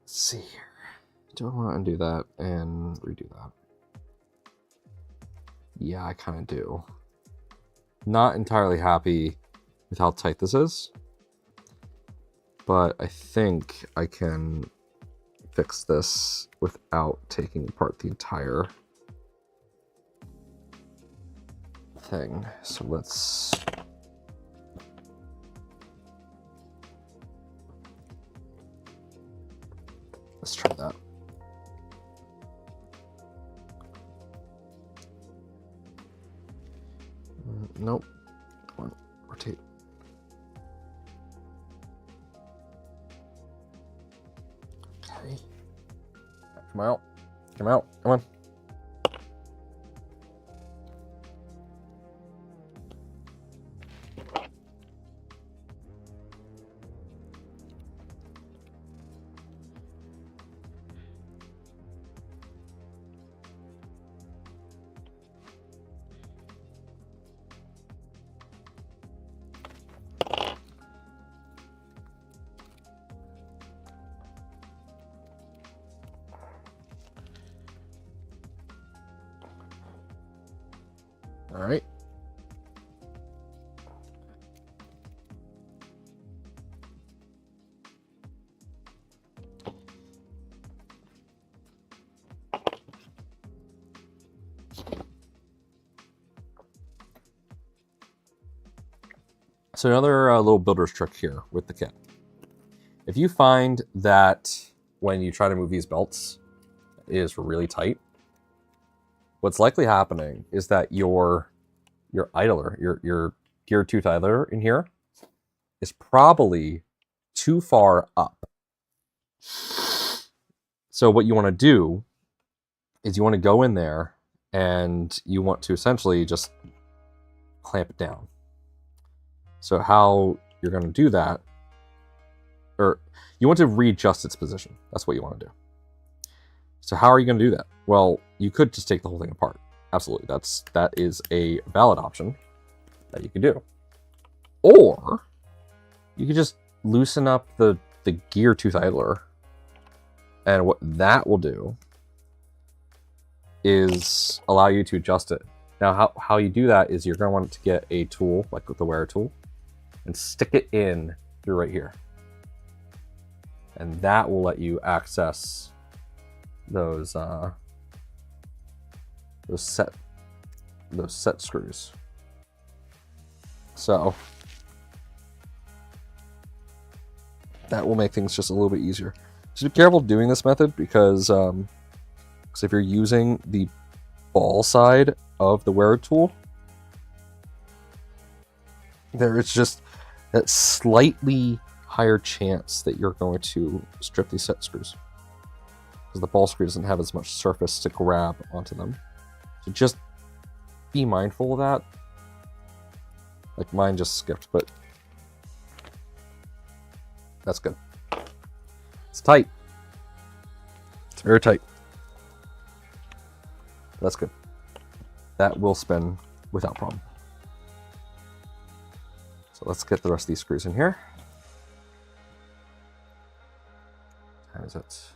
Speaker 1: Let's see here. Do I want to undo that and redo that? Yeah, I kind of do. Not entirely happy with how tight this is, but I think I can fix this without taking apart the entire thing. So let's try that. Nope. Come on, rotate. Okay. Come out. Come out. Come on. All right. So another little builder's trick here with the kit. If you find that when you try to move these belts, it is really tight, what's likely happening is that your idler, your gear tooth idler in here is probably too far up. So what you want to do is you want to go in there and you want to essentially just clamp it down. So how you're going to do that, or you want to readjust its position. That's what you want to do. So how are you going to do that? Well, you could just take the whole thing apart. Absolutely. That is a valid option that you could do. Or you could just loosen up the gear tooth idler. And what that will do is allow you to adjust it. Now, how you do that is you're going to want to get a tool, like with the wear tool, and stick it in through right here. And that will let you access those set screws. So that will make things just a little bit easier. Just be careful doing this method because if you're using the ball side of the wear tool, there is just that slightly higher chance that you're going to strip these set screws because the ball screw doesn't have as much surface to grab onto them. So just be mindful of that. Like mine just skipped, but that's good. It's tight. It's very tight. That's good. That will spin without problem. So let's get the rest of these screws in here. What time is it?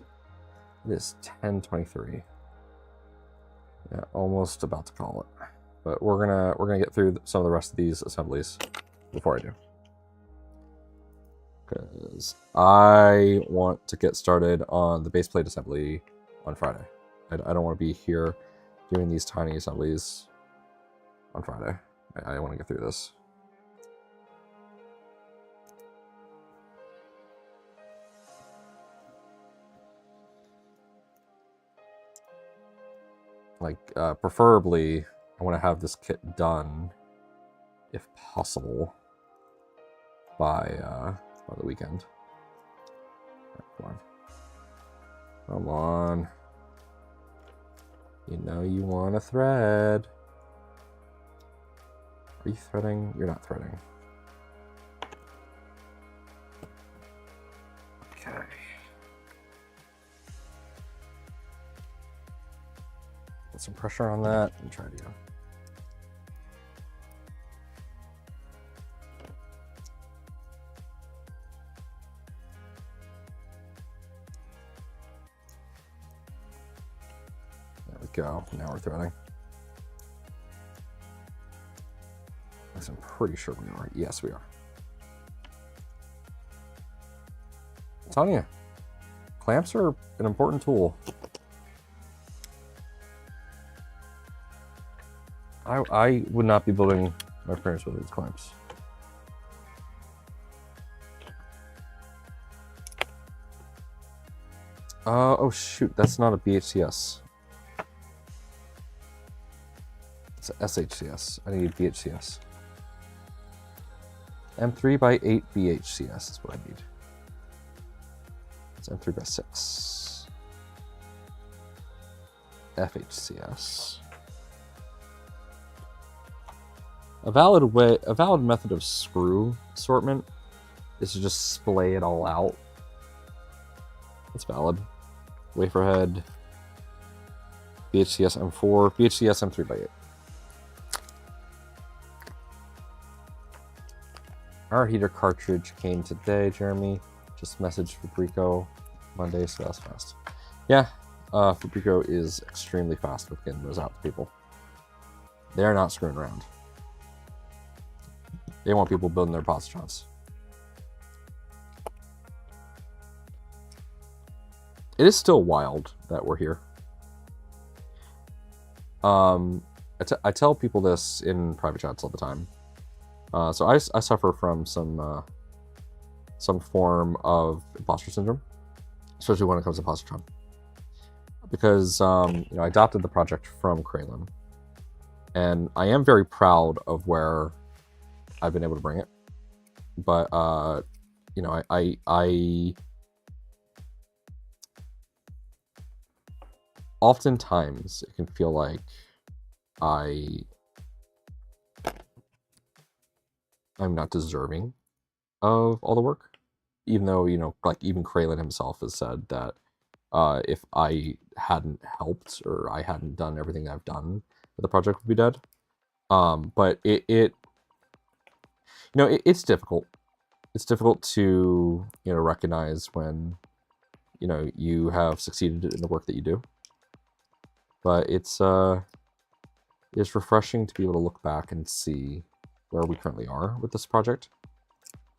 Speaker 1: It is 10:23. Yeah, almost about to call it. But we're gonna get through some of the rest of these assemblies before I do. Because I want to get started on the base plate assembly on Friday. I don't want to be here doing these tiny assemblies on Friday. I want to get through this. Like, preferably, I want to have this kit done, if possible, by the weekend. Right, come on. You know you want to thread. Are you threading? You're not threading. Okay. Put some pressure on that and try it again. There we go. Now we're threading. I'm pretty sure we are. Yes, we are. I'm telling you, clamps are an important tool. I would not be building my printers with these clamps. Oh shoot, that's not a BHCS. It's a SHCS. I need BHCS. M3x8 BHCS is what I need. It's M3x6. FHCS. A valid method of screw assortment is to just splay it all out. That's valid. Wafer head, BHCS M4, BHCS M3x8. Our heater cartridge came today, Jeremy. Just messaged Fabrico Monday, so that's fast. Yeah, Fabrico is extremely fast with getting those out to people. They're not screwing around. They want people building their Positrons. It is still wild that we're here. I tell people this in private chats all the time. So I suffer from some form of imposter syndrome, especially when it comes to Positron, because I adopted the project from Kralin, and I am very proud of where I've been able to bring it. But I oftentimes it can feel like I'm not deserving of all the work, even though like even Kralin himself has said that if I hadn't helped or I hadn't done everything that I've done, the project would be dead. But it's difficult. It's difficult to recognize when you have succeeded in the work that you do. But it's refreshing to be able to look back and see where we currently are with this project,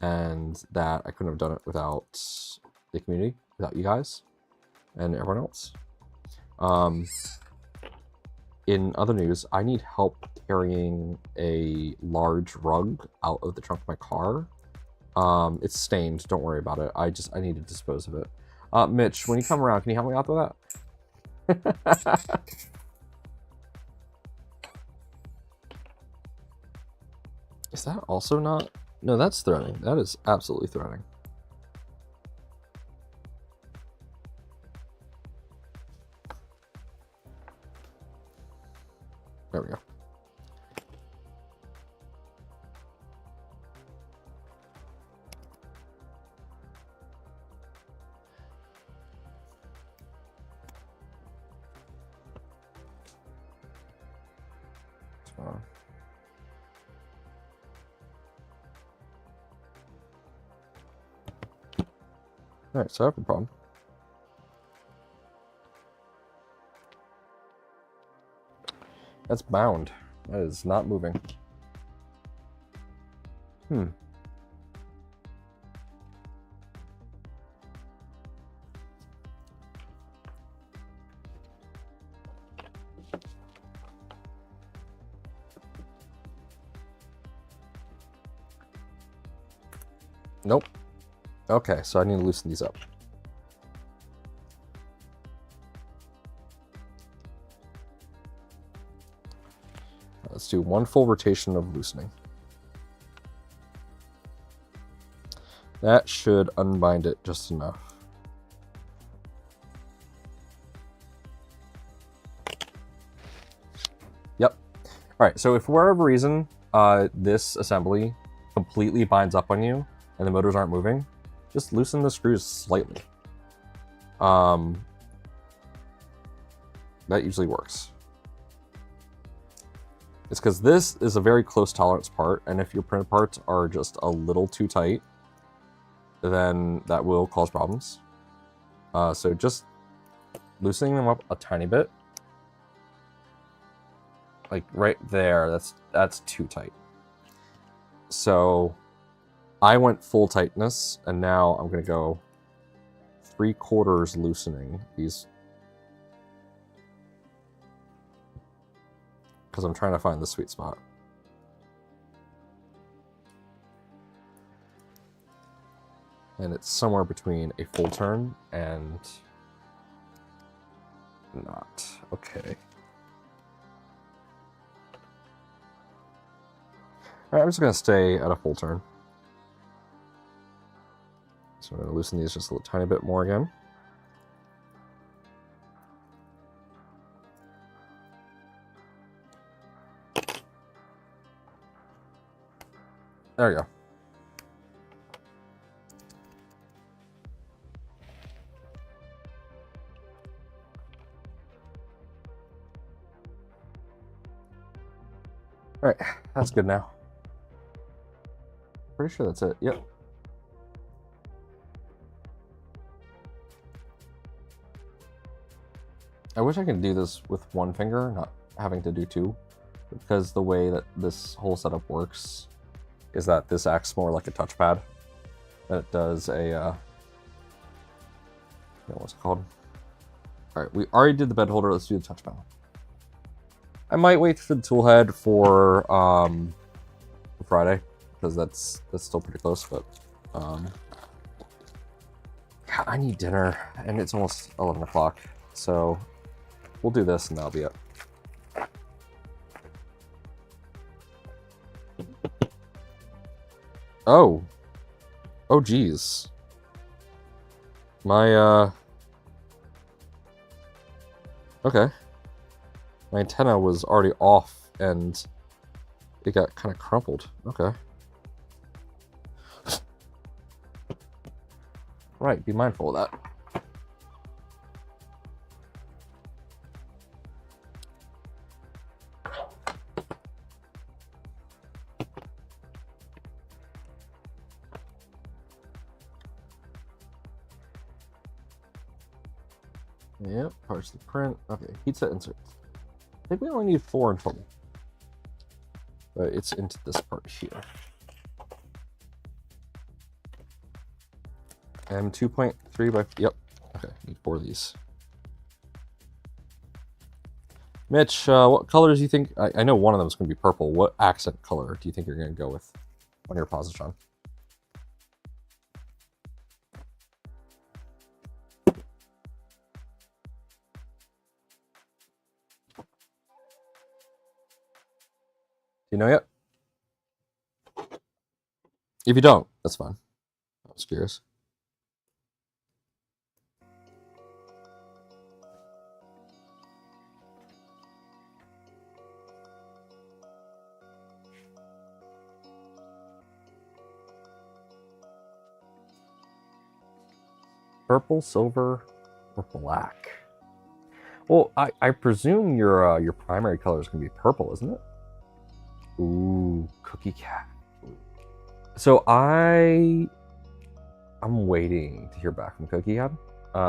Speaker 1: and that I couldn't have done it without the community, without you guys and everyone else. In other news, I need help carrying a large rug out of the trunk of my car. It's stained, don't worry about it. I need to dispose of it. Mitch, when you come around, can you help me out with that? Is that also not? No, that's threatening. That is absolutely threatening. There we go. Alright, so I have a problem. That's bound. That is not moving. Nope. Okay, so I need to loosen these up. Let's do one full rotation of loosening. That should unbind it just enough. Yep. All right, so if for whatever reason this assembly completely binds up on you and the motors aren't moving, just loosen the screws slightly. That usually works. It's because this is a very close tolerance part, and if your print parts are just a little too tight, then that will cause problems. So just loosening them up a tiny bit, like right there, that's too tight. So I went full tightness, and now I'm gonna go 3/4 loosening these, because I'm trying to find the sweet spot. And it's somewhere between a full turn and not. Okay. Alright, I'm just gonna stay at a full turn. So I'm gonna loosen these just a little tiny bit more again. There we go. All right, that's good now. Pretty sure that's it. Yep. I wish I could do this with one finger, not having to do two, because the way that this whole setup works is that this acts more like a touchpad than it does a, what's it called? All right, we already did the bed holder. Let's do the touch panel. I might wait for the tool head for Friday, because that's still pretty close. But yeah, I need dinner, and it's almost 11 o'clock. So we'll do this, and that'll be it. Oh, geez. My okay. My antenna was already off, and it got kind of crumpled. Okay. Right, be mindful of that. Yep, parts of the print. Okay, heatset inserts. I think we only need 4 in total. But it's into this part here. And 2.3 by... Yep. Okay, need 4 of these. Mitch, what colors do you think... I know one of them is going to be purple. What accent color do you think you're going to go with on your positron? Do you know yet? If you don't, that's fine. I was curious. Purple, silver, or black? Well, I presume your primary color is going to be purple, isn't it? Ooh, Cookie Cat. So I'm waiting to hear back from Cookie Cat.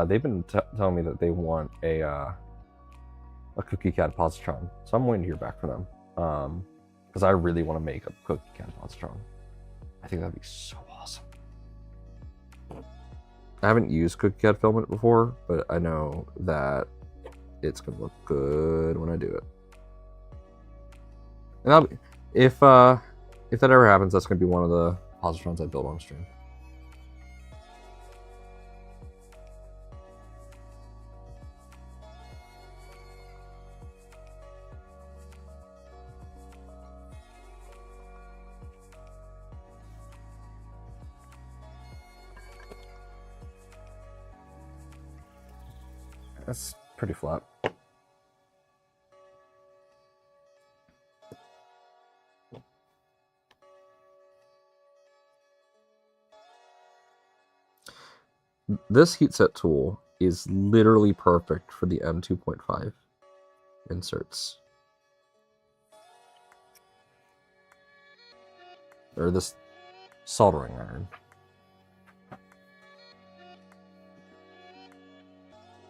Speaker 1: They've been telling me that they want a Cookie Cat positron, so I'm waiting to hear back from them. Because I really want to make a Cookie Cat positron. I think that'd be so awesome. I haven't used Cookie Cat filament before, but I know that it's gonna look good when I do it. And that'll be, if that ever happens, that's gonna be one of the positrons I build on stream. That's pretty flat. This heatset tool is literally perfect for the M2.5 inserts. Or this soldering iron.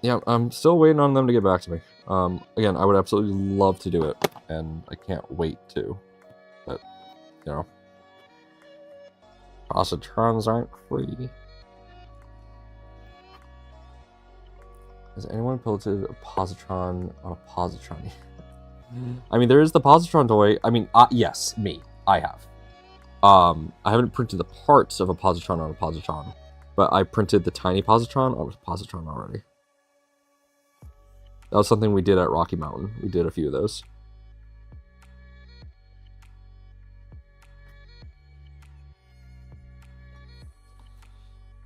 Speaker 1: Yeah, I'm still waiting on them to get back to me. Again, I would absolutely love to do it, and I can't wait to. But, you know. Positrons aren't free. Has anyone piloted a positron on a positron? I mean, there is the positron toy. I mean, yes, me. I have. I haven't printed the parts of a positron on a positron, but I printed the tiny positron on a positron already. That was something we did at Rocky Mountain. We did a few of those.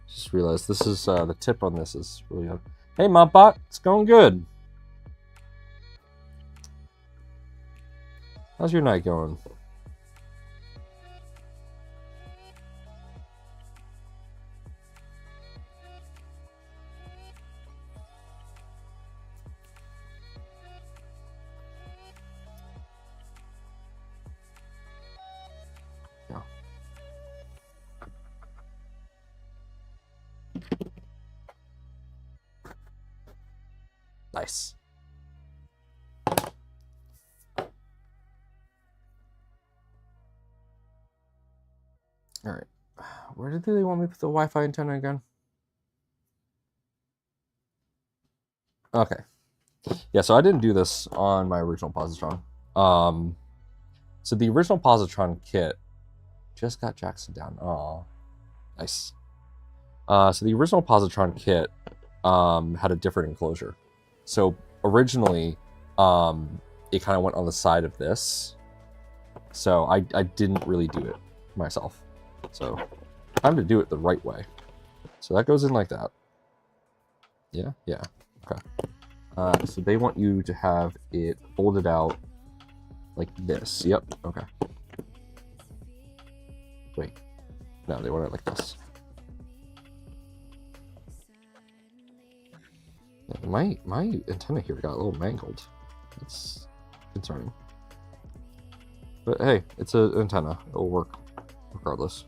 Speaker 1: Just realized this is the tip on this is really good. Hey, Mopbot, it's going good. How's your night going? Yeah. Nice. All right. Where did they want me to put the Wi-Fi antenna again? Okay. Yeah, so I didn't do this on my original positron. So the original positron kit Just got Jackson down. Oh, nice. So the original Positron kit had a different enclosure. So originally, it kind of went on the side of this. So I didn't really do it myself. So time to do it the right way. So that goes in like that. Yeah, yeah. Okay. So they want you to have it folded out like this. Yep. Okay. Wait. No, they want it like this. Yeah, my antenna here got a little mangled. That's concerning. But hey, it's an antenna. It'll work regardless.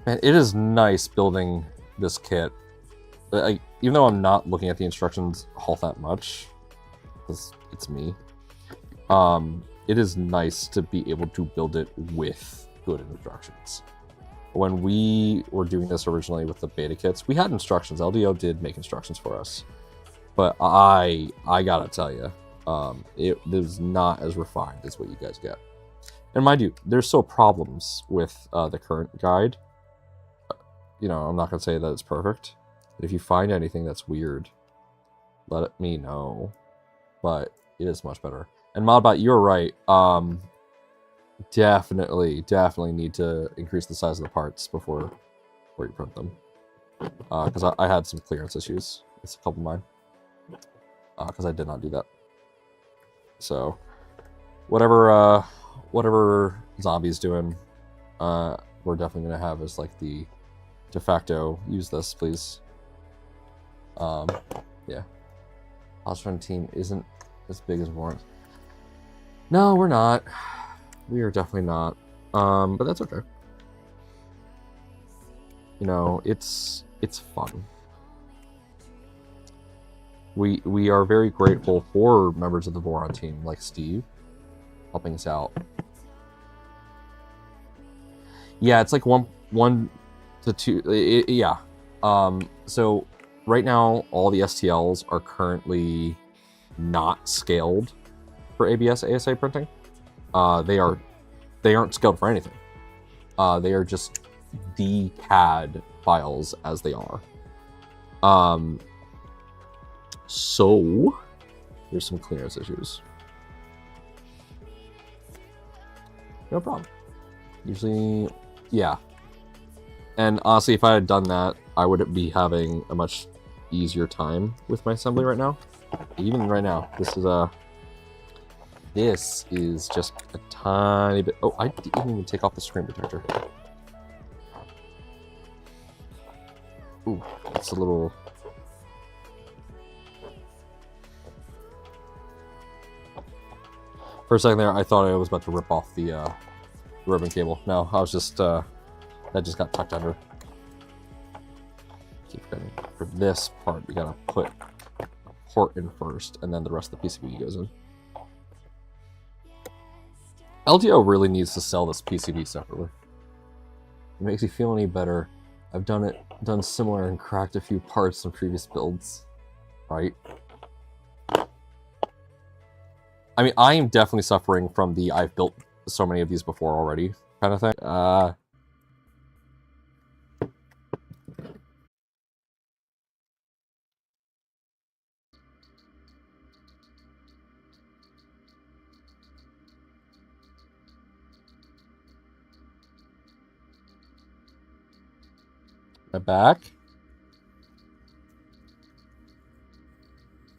Speaker 1: Man, it is nice building this kit. Even though I'm not looking at the instructions all that much, because it's me, it is nice to be able to build it with good instructions. When we were doing this originally with the beta kits, we had instructions. LDO did make instructions for us, but I gotta tell you, it is not as refined as what you guys get. And mind you, there's still problems with the current guide. You know, I'm not gonna say that it's perfect. But if you find anything that's weird, let me know. But it is much better. And Modbot, you're right. Definitely need to increase the size of the parts before you print them. Because I had some clearance issues. It's a couple of mine. Because I did not do that. So, whatever Zombie's doing, we're definitely gonna have as like the de facto. Use this, please. Yeah. Positron team isn't as big as Warrant. No, we're not. We are definitely not. But that's okay. You know, it's fun. We are very grateful for members of the Boron team, like Steve, helping us out. Yeah, it's like one to two. Yeah. So right now, all the STLs are currently not scaled for ABS ASA printing. They aren't scaled for anything. They are just the CAD files as they are. So there's some clearance issues. No problem. Usually, yeah. And honestly, if I had done that, I would be having a much easier time with my assembly right now. Even right now, this is just a tiny bit. Oh, I didn't even take off the screen protector. Ooh, it's a little. For a second there, I thought I was about to rip off the ribbon cable. No, I was just that just got tucked under. For this part, you gotta put a port in first, and then the rest of the PCB goes in. LDO really needs to sell this PCB separately. It makes me feel any better. I've done similar and cracked a few parts in previous builds, right? I mean, I am definitely suffering from the I've built so many of these before already kind of thing. My back.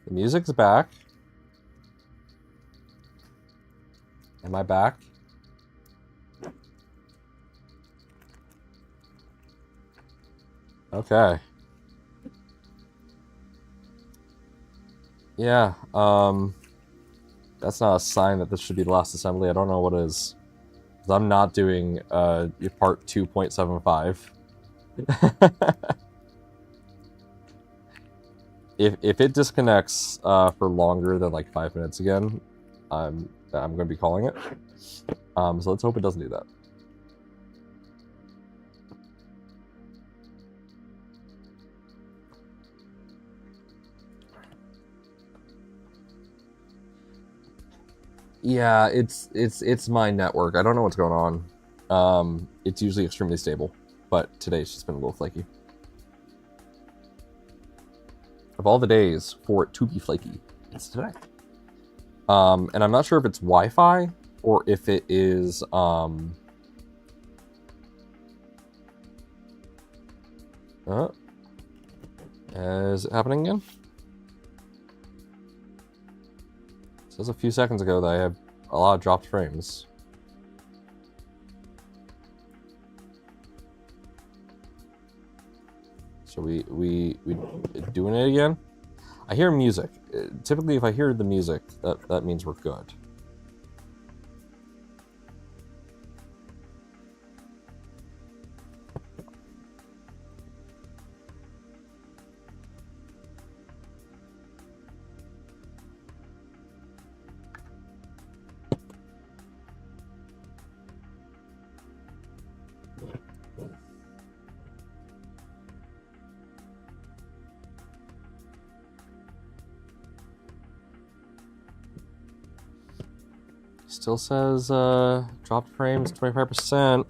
Speaker 1: The music's back. Am I back? Okay. Yeah, that's not a sign that this should be the last assembly. I don't know what is. 'Cause I'm not doing part 2.75. If it disconnects for longer than like 5 minutes again, I'm going to be calling it. So let's hope it doesn't do that. Yeah, it's my network. I don't know what's going on. It's usually extremely stable, but today's just been a little flaky. Of all the days for it to be flaky, it's today. And I'm not sure if it's Wi-Fi or if it is is it happening again? It says a few seconds ago that I have a lot of dropped frames. So we doing it again? I hear music. Typically, if I hear the music, that means we're good. Still says dropped frames 25%.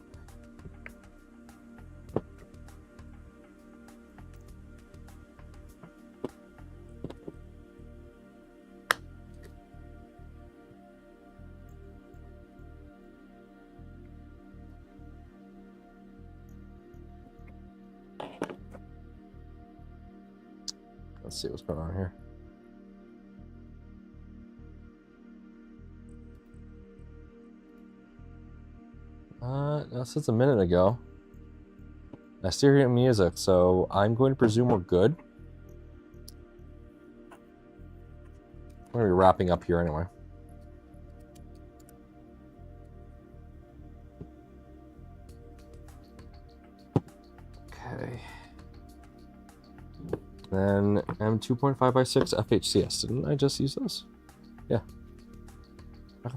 Speaker 1: Let's see what's going on here. Since a minute ago. I still hear music, so I'm going to presume we're good. We're going to be wrapping up here anyway. Okay. Then M2.5x6 FHCS. Didn't I just use this? Yeah. Okay.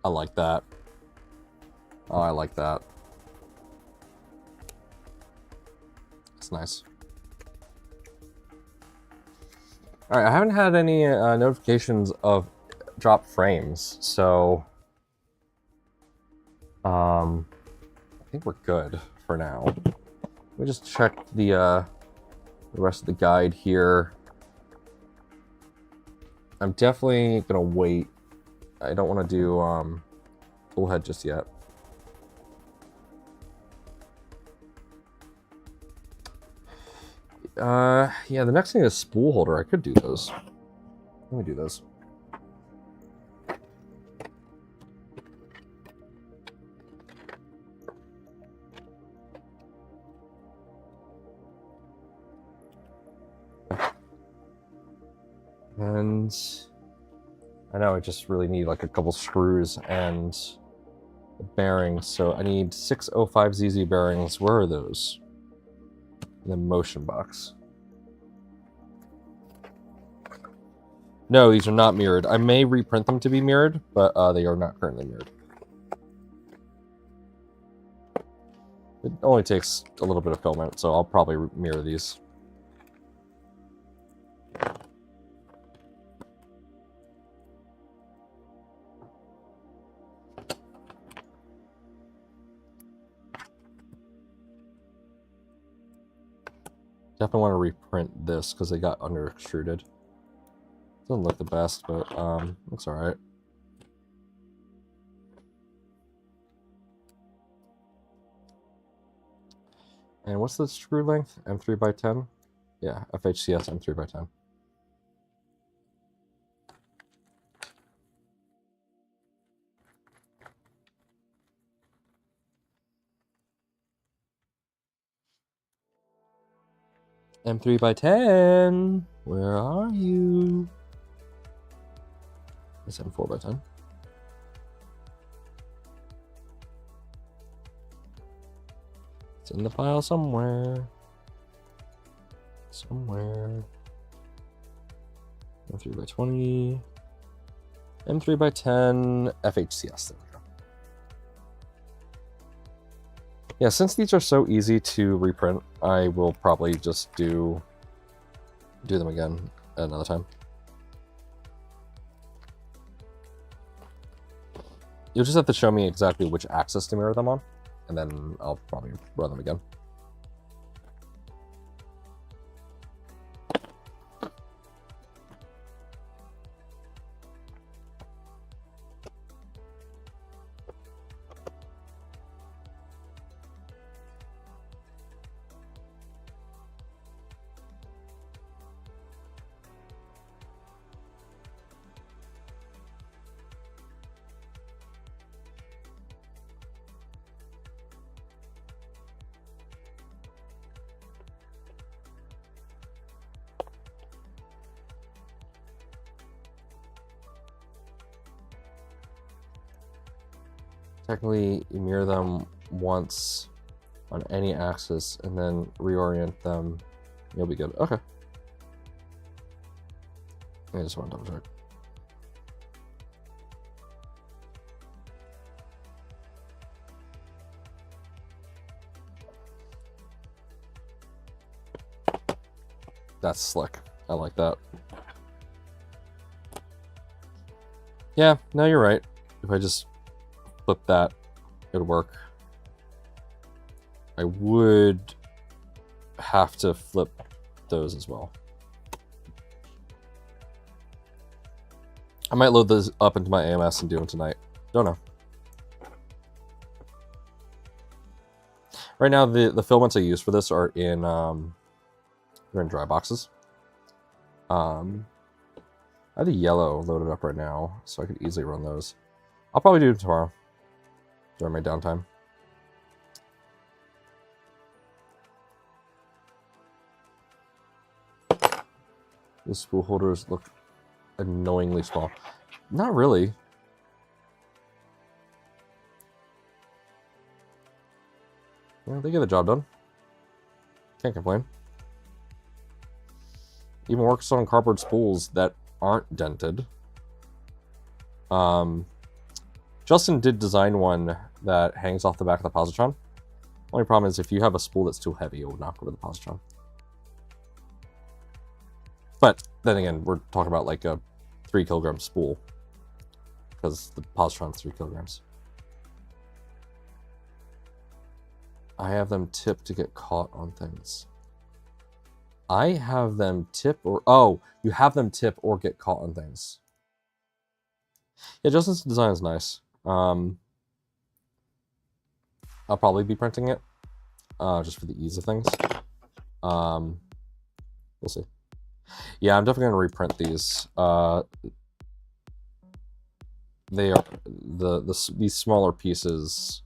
Speaker 1: I like that. Oh, I like that. That's nice. All right, I haven't had any notifications of drop frames, so I think we're good for now. Let me just check the rest of the guide here. I'm definitely gonna wait. I don't want to do full head just yet. Yeah, the next thing is spool holder. I could do those. Let me do those. And I know I just really need like a couple screws and the bearings. So I need 605ZZ bearings. Where are those? In the motion box. No, these are not mirrored. I may reprint them to be mirrored, but they are not currently mirrored. It only takes a little bit of filament, so I'll probably mirror these. Definitely want to reprint this because they got under extruded. Doesn't look the best, but looks alright. And what's the screw length? M3x10? Yeah, FHCS M3x10. M3x10. Where are you? It's M4x10. It's in the pile somewhere. Somewhere. M3x20. M3x10. FHCS. There we go. Yeah, since these are so easy to reprint, I will probably just do them again another time. You'll just have to show me exactly which axis to mirror them on, and then I'll probably run them again. Technically, you mirror them once on any axis and then reorient them. You'll be good. Okay. I just want to double check. That's slick. I like that. Yeah, no, you're right. If I just flip that, it would work. I would have to flip those as well. I might load those up into my AMS and do them tonight. Don't know. Right now, the filaments I use for this are in they're in dry boxes. I have the yellow loaded up right now, so I could easily run those. I'll probably do it tomorrow during my downtime. The spool holders look annoyingly small. Not really. Yeah, they get the job done. Can't complain. Even works on cardboard spools that aren't dented. Justin did design one that hangs off the back of the Positron. Only problem is if you have a spool that's too heavy, it will knock over the Positron. But then again, we're talking about like a 3 kilogram spool, because the Positron's 3 kilograms. I have them tip to get caught on things. I have them tip or... Oh, you have them tip or get caught on things. Yeah, Justin's design is nice. I'll probably be printing it, just for the ease of things. We'll see. Yeah, I'm definitely going to reprint these. They are... These smaller pieces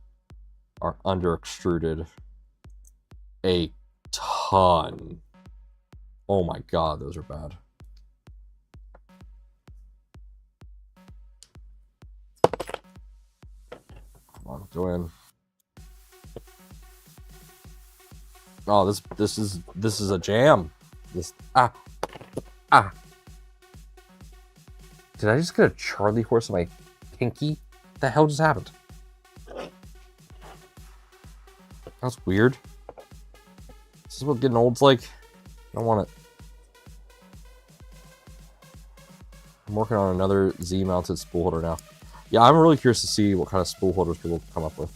Speaker 1: are under extruded a ton. Oh my god, those are bad. Come on, go in. Oh, this is a jam. This Did I just get a Charlie horse on my pinky? What the hell just happened? That's weird. This is what getting old's like. I don't want it. I'm working on another Z-mounted spool holder now. Yeah, I'm really curious to see what kind of spool holders people come up with.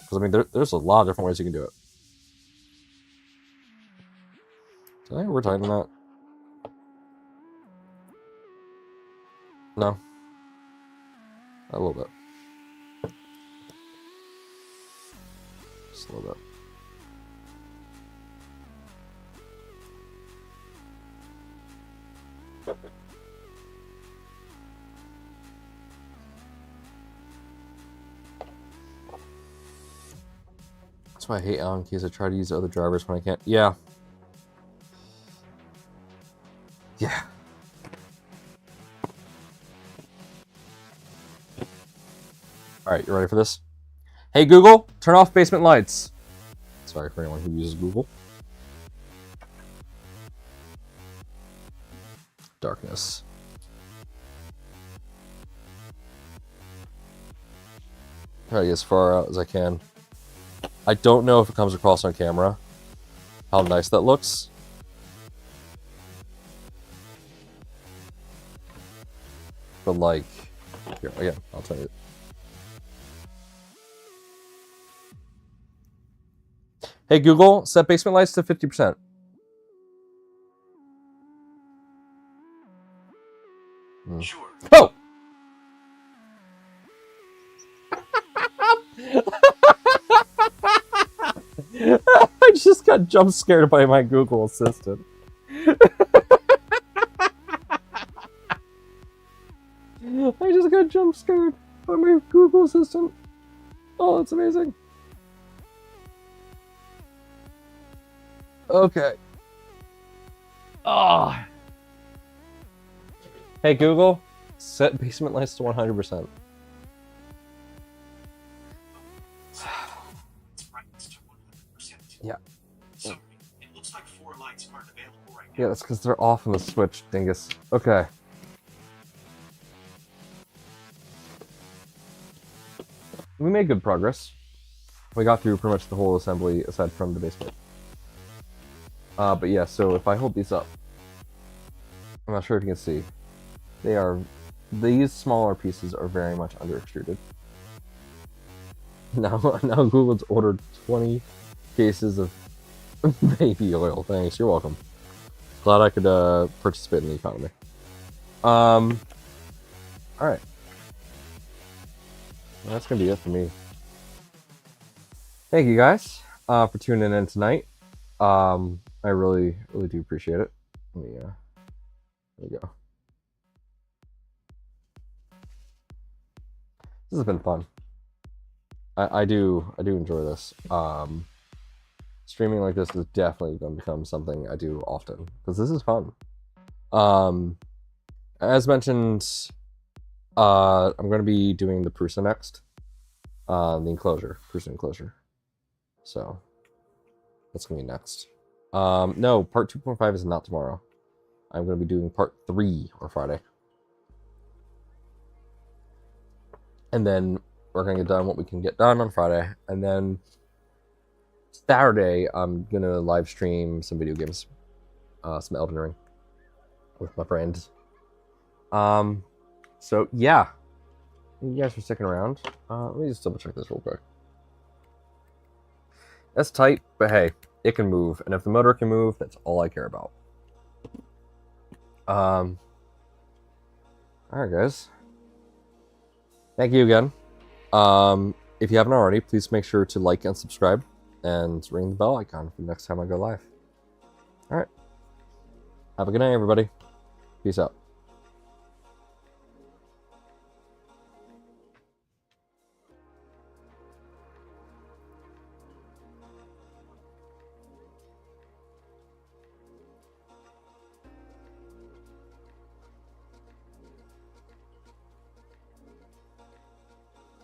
Speaker 1: Because, I mean, there's a lot of different ways you can do it. Did I ever tighten that? No. A little bit. Just a little bit. That's why I hate Allen keys. I try to use other drivers when I can't. Yeah. All right, you ready for this? Hey Google, turn off basement lights. Sorry for anyone who uses Google. Darkness. Try to get as far out as I can. I don't know if it comes across on camera how nice that looks. But like, here, again, I'll tell you. Hey Google, set basement lights to 50%.
Speaker 2: Sure.
Speaker 1: Oh! I just got jump scared by my Google Assistant. I just got jump scared by my Google Assistant. Oh, that's amazing. Okay. Oh. Hey Google, set basement lights to 100%. Yeah.
Speaker 2: Sorry, it looks like 4 lights aren't available right now.
Speaker 1: Yeah, that's because they're off on the switch, dingus. Okay. We made good progress. We got through pretty much the whole assembly aside from the basement. But yeah, so if I hold these up, I'm not sure if you can see. These smaller pieces are very much under extruded. Now Google's ordered 20 cases of baby oil. Thanks, you're welcome. Glad I could participate in the economy. Alright. Well, that's gonna be it for me. Thank you guys for tuning in tonight. I really do appreciate it. Let me there we go. This has been fun. I do enjoy this. Streaming like this is definitely going to become something I do often because this is fun. As mentioned, I'm going to be doing the Prusa next. The enclosure, Prusa enclosure. So that's going to be next. No, part 2.5 is not tomorrow. I'm going to be doing part 3 on Friday. And then we're going to get done what we can get done on Friday. And then Saturday, I'm going to live stream some video games. Some Elden Ring. With my friends. So, yeah. Thank you guys for sticking around. Let me just double check this real quick. That's tight, but hey, it can move. And if the motor can move, that's all I care about. Alright, guys. Thank you again. If you haven't already, please make sure to like and subscribe and ring the bell icon for the next time I go live. Alright. Have a good night, everybody. Peace out.